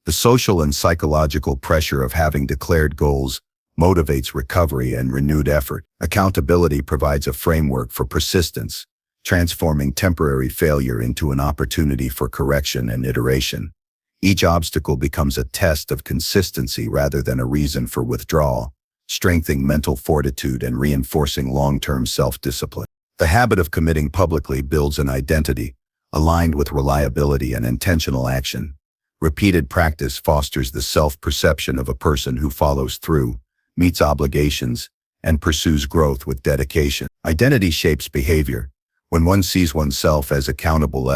The social and psychological pressure of having declared goals motivates recovery and renewed effort. Accountability provides a framework for persistence, transforming temporary failure into an opportunity for correction and iteration. Each obstacle becomes a test of consistency rather than a reason for withdrawal, strengthening mental fortitude and reinforcing long-term self-discipline. The habit of committing publicly builds an identity aligned with reliability and intentional action. Repeated practice fosters the self-perception of a person who follows through, meets obligations, and pursues growth with dedication. Identity shapes behavior. When one sees oneself as accountable,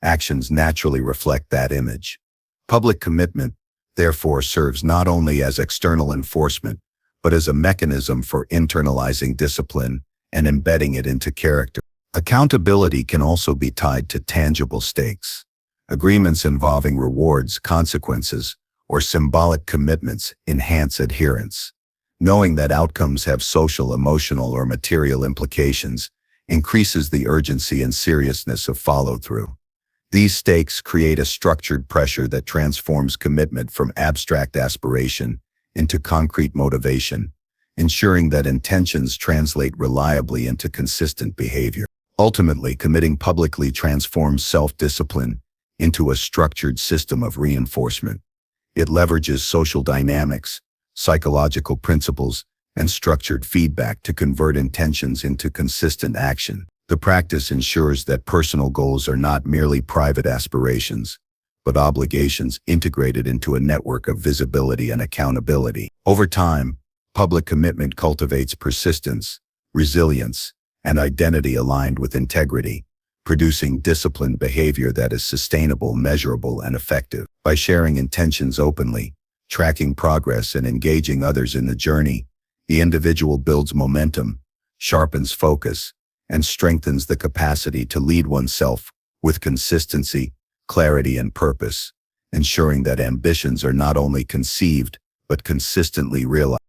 actions naturally reflect that image. Public commitment, therefore, serves not only as external enforcement, but as a mechanism for internalizing discipline and embedding it into character. Accountability can also be tied to tangible stakes. Agreements involving rewards, consequences, or symbolic commitments enhance adherence. Knowing that outcomes have social, emotional, or material implications increases the urgency and seriousness of follow-through. These stakes create a structured pressure that transforms commitment from abstract aspiration into concrete motivation, ensuring that intentions translate reliably into consistent behavior. Ultimately, committing publicly transforms self-discipline into a structured system of reinforcement. It leverages social dynamics, psychological principles, and structured feedback to convert intentions into consistent action. The practice ensures that personal goals are not merely private aspirations, but obligations integrated into a network of visibility and accountability. Over time, public commitment cultivates persistence, resilience, and identity aligned with integrity, producing disciplined behavior that is sustainable, measurable, and effective. By sharing intentions openly, tracking progress, and engaging others in the journey, the individual builds momentum, sharpens focus, and strengthens the capacity to lead oneself with consistency, clarity, and purpose, ensuring that ambitions are not only conceived, but consistently realized.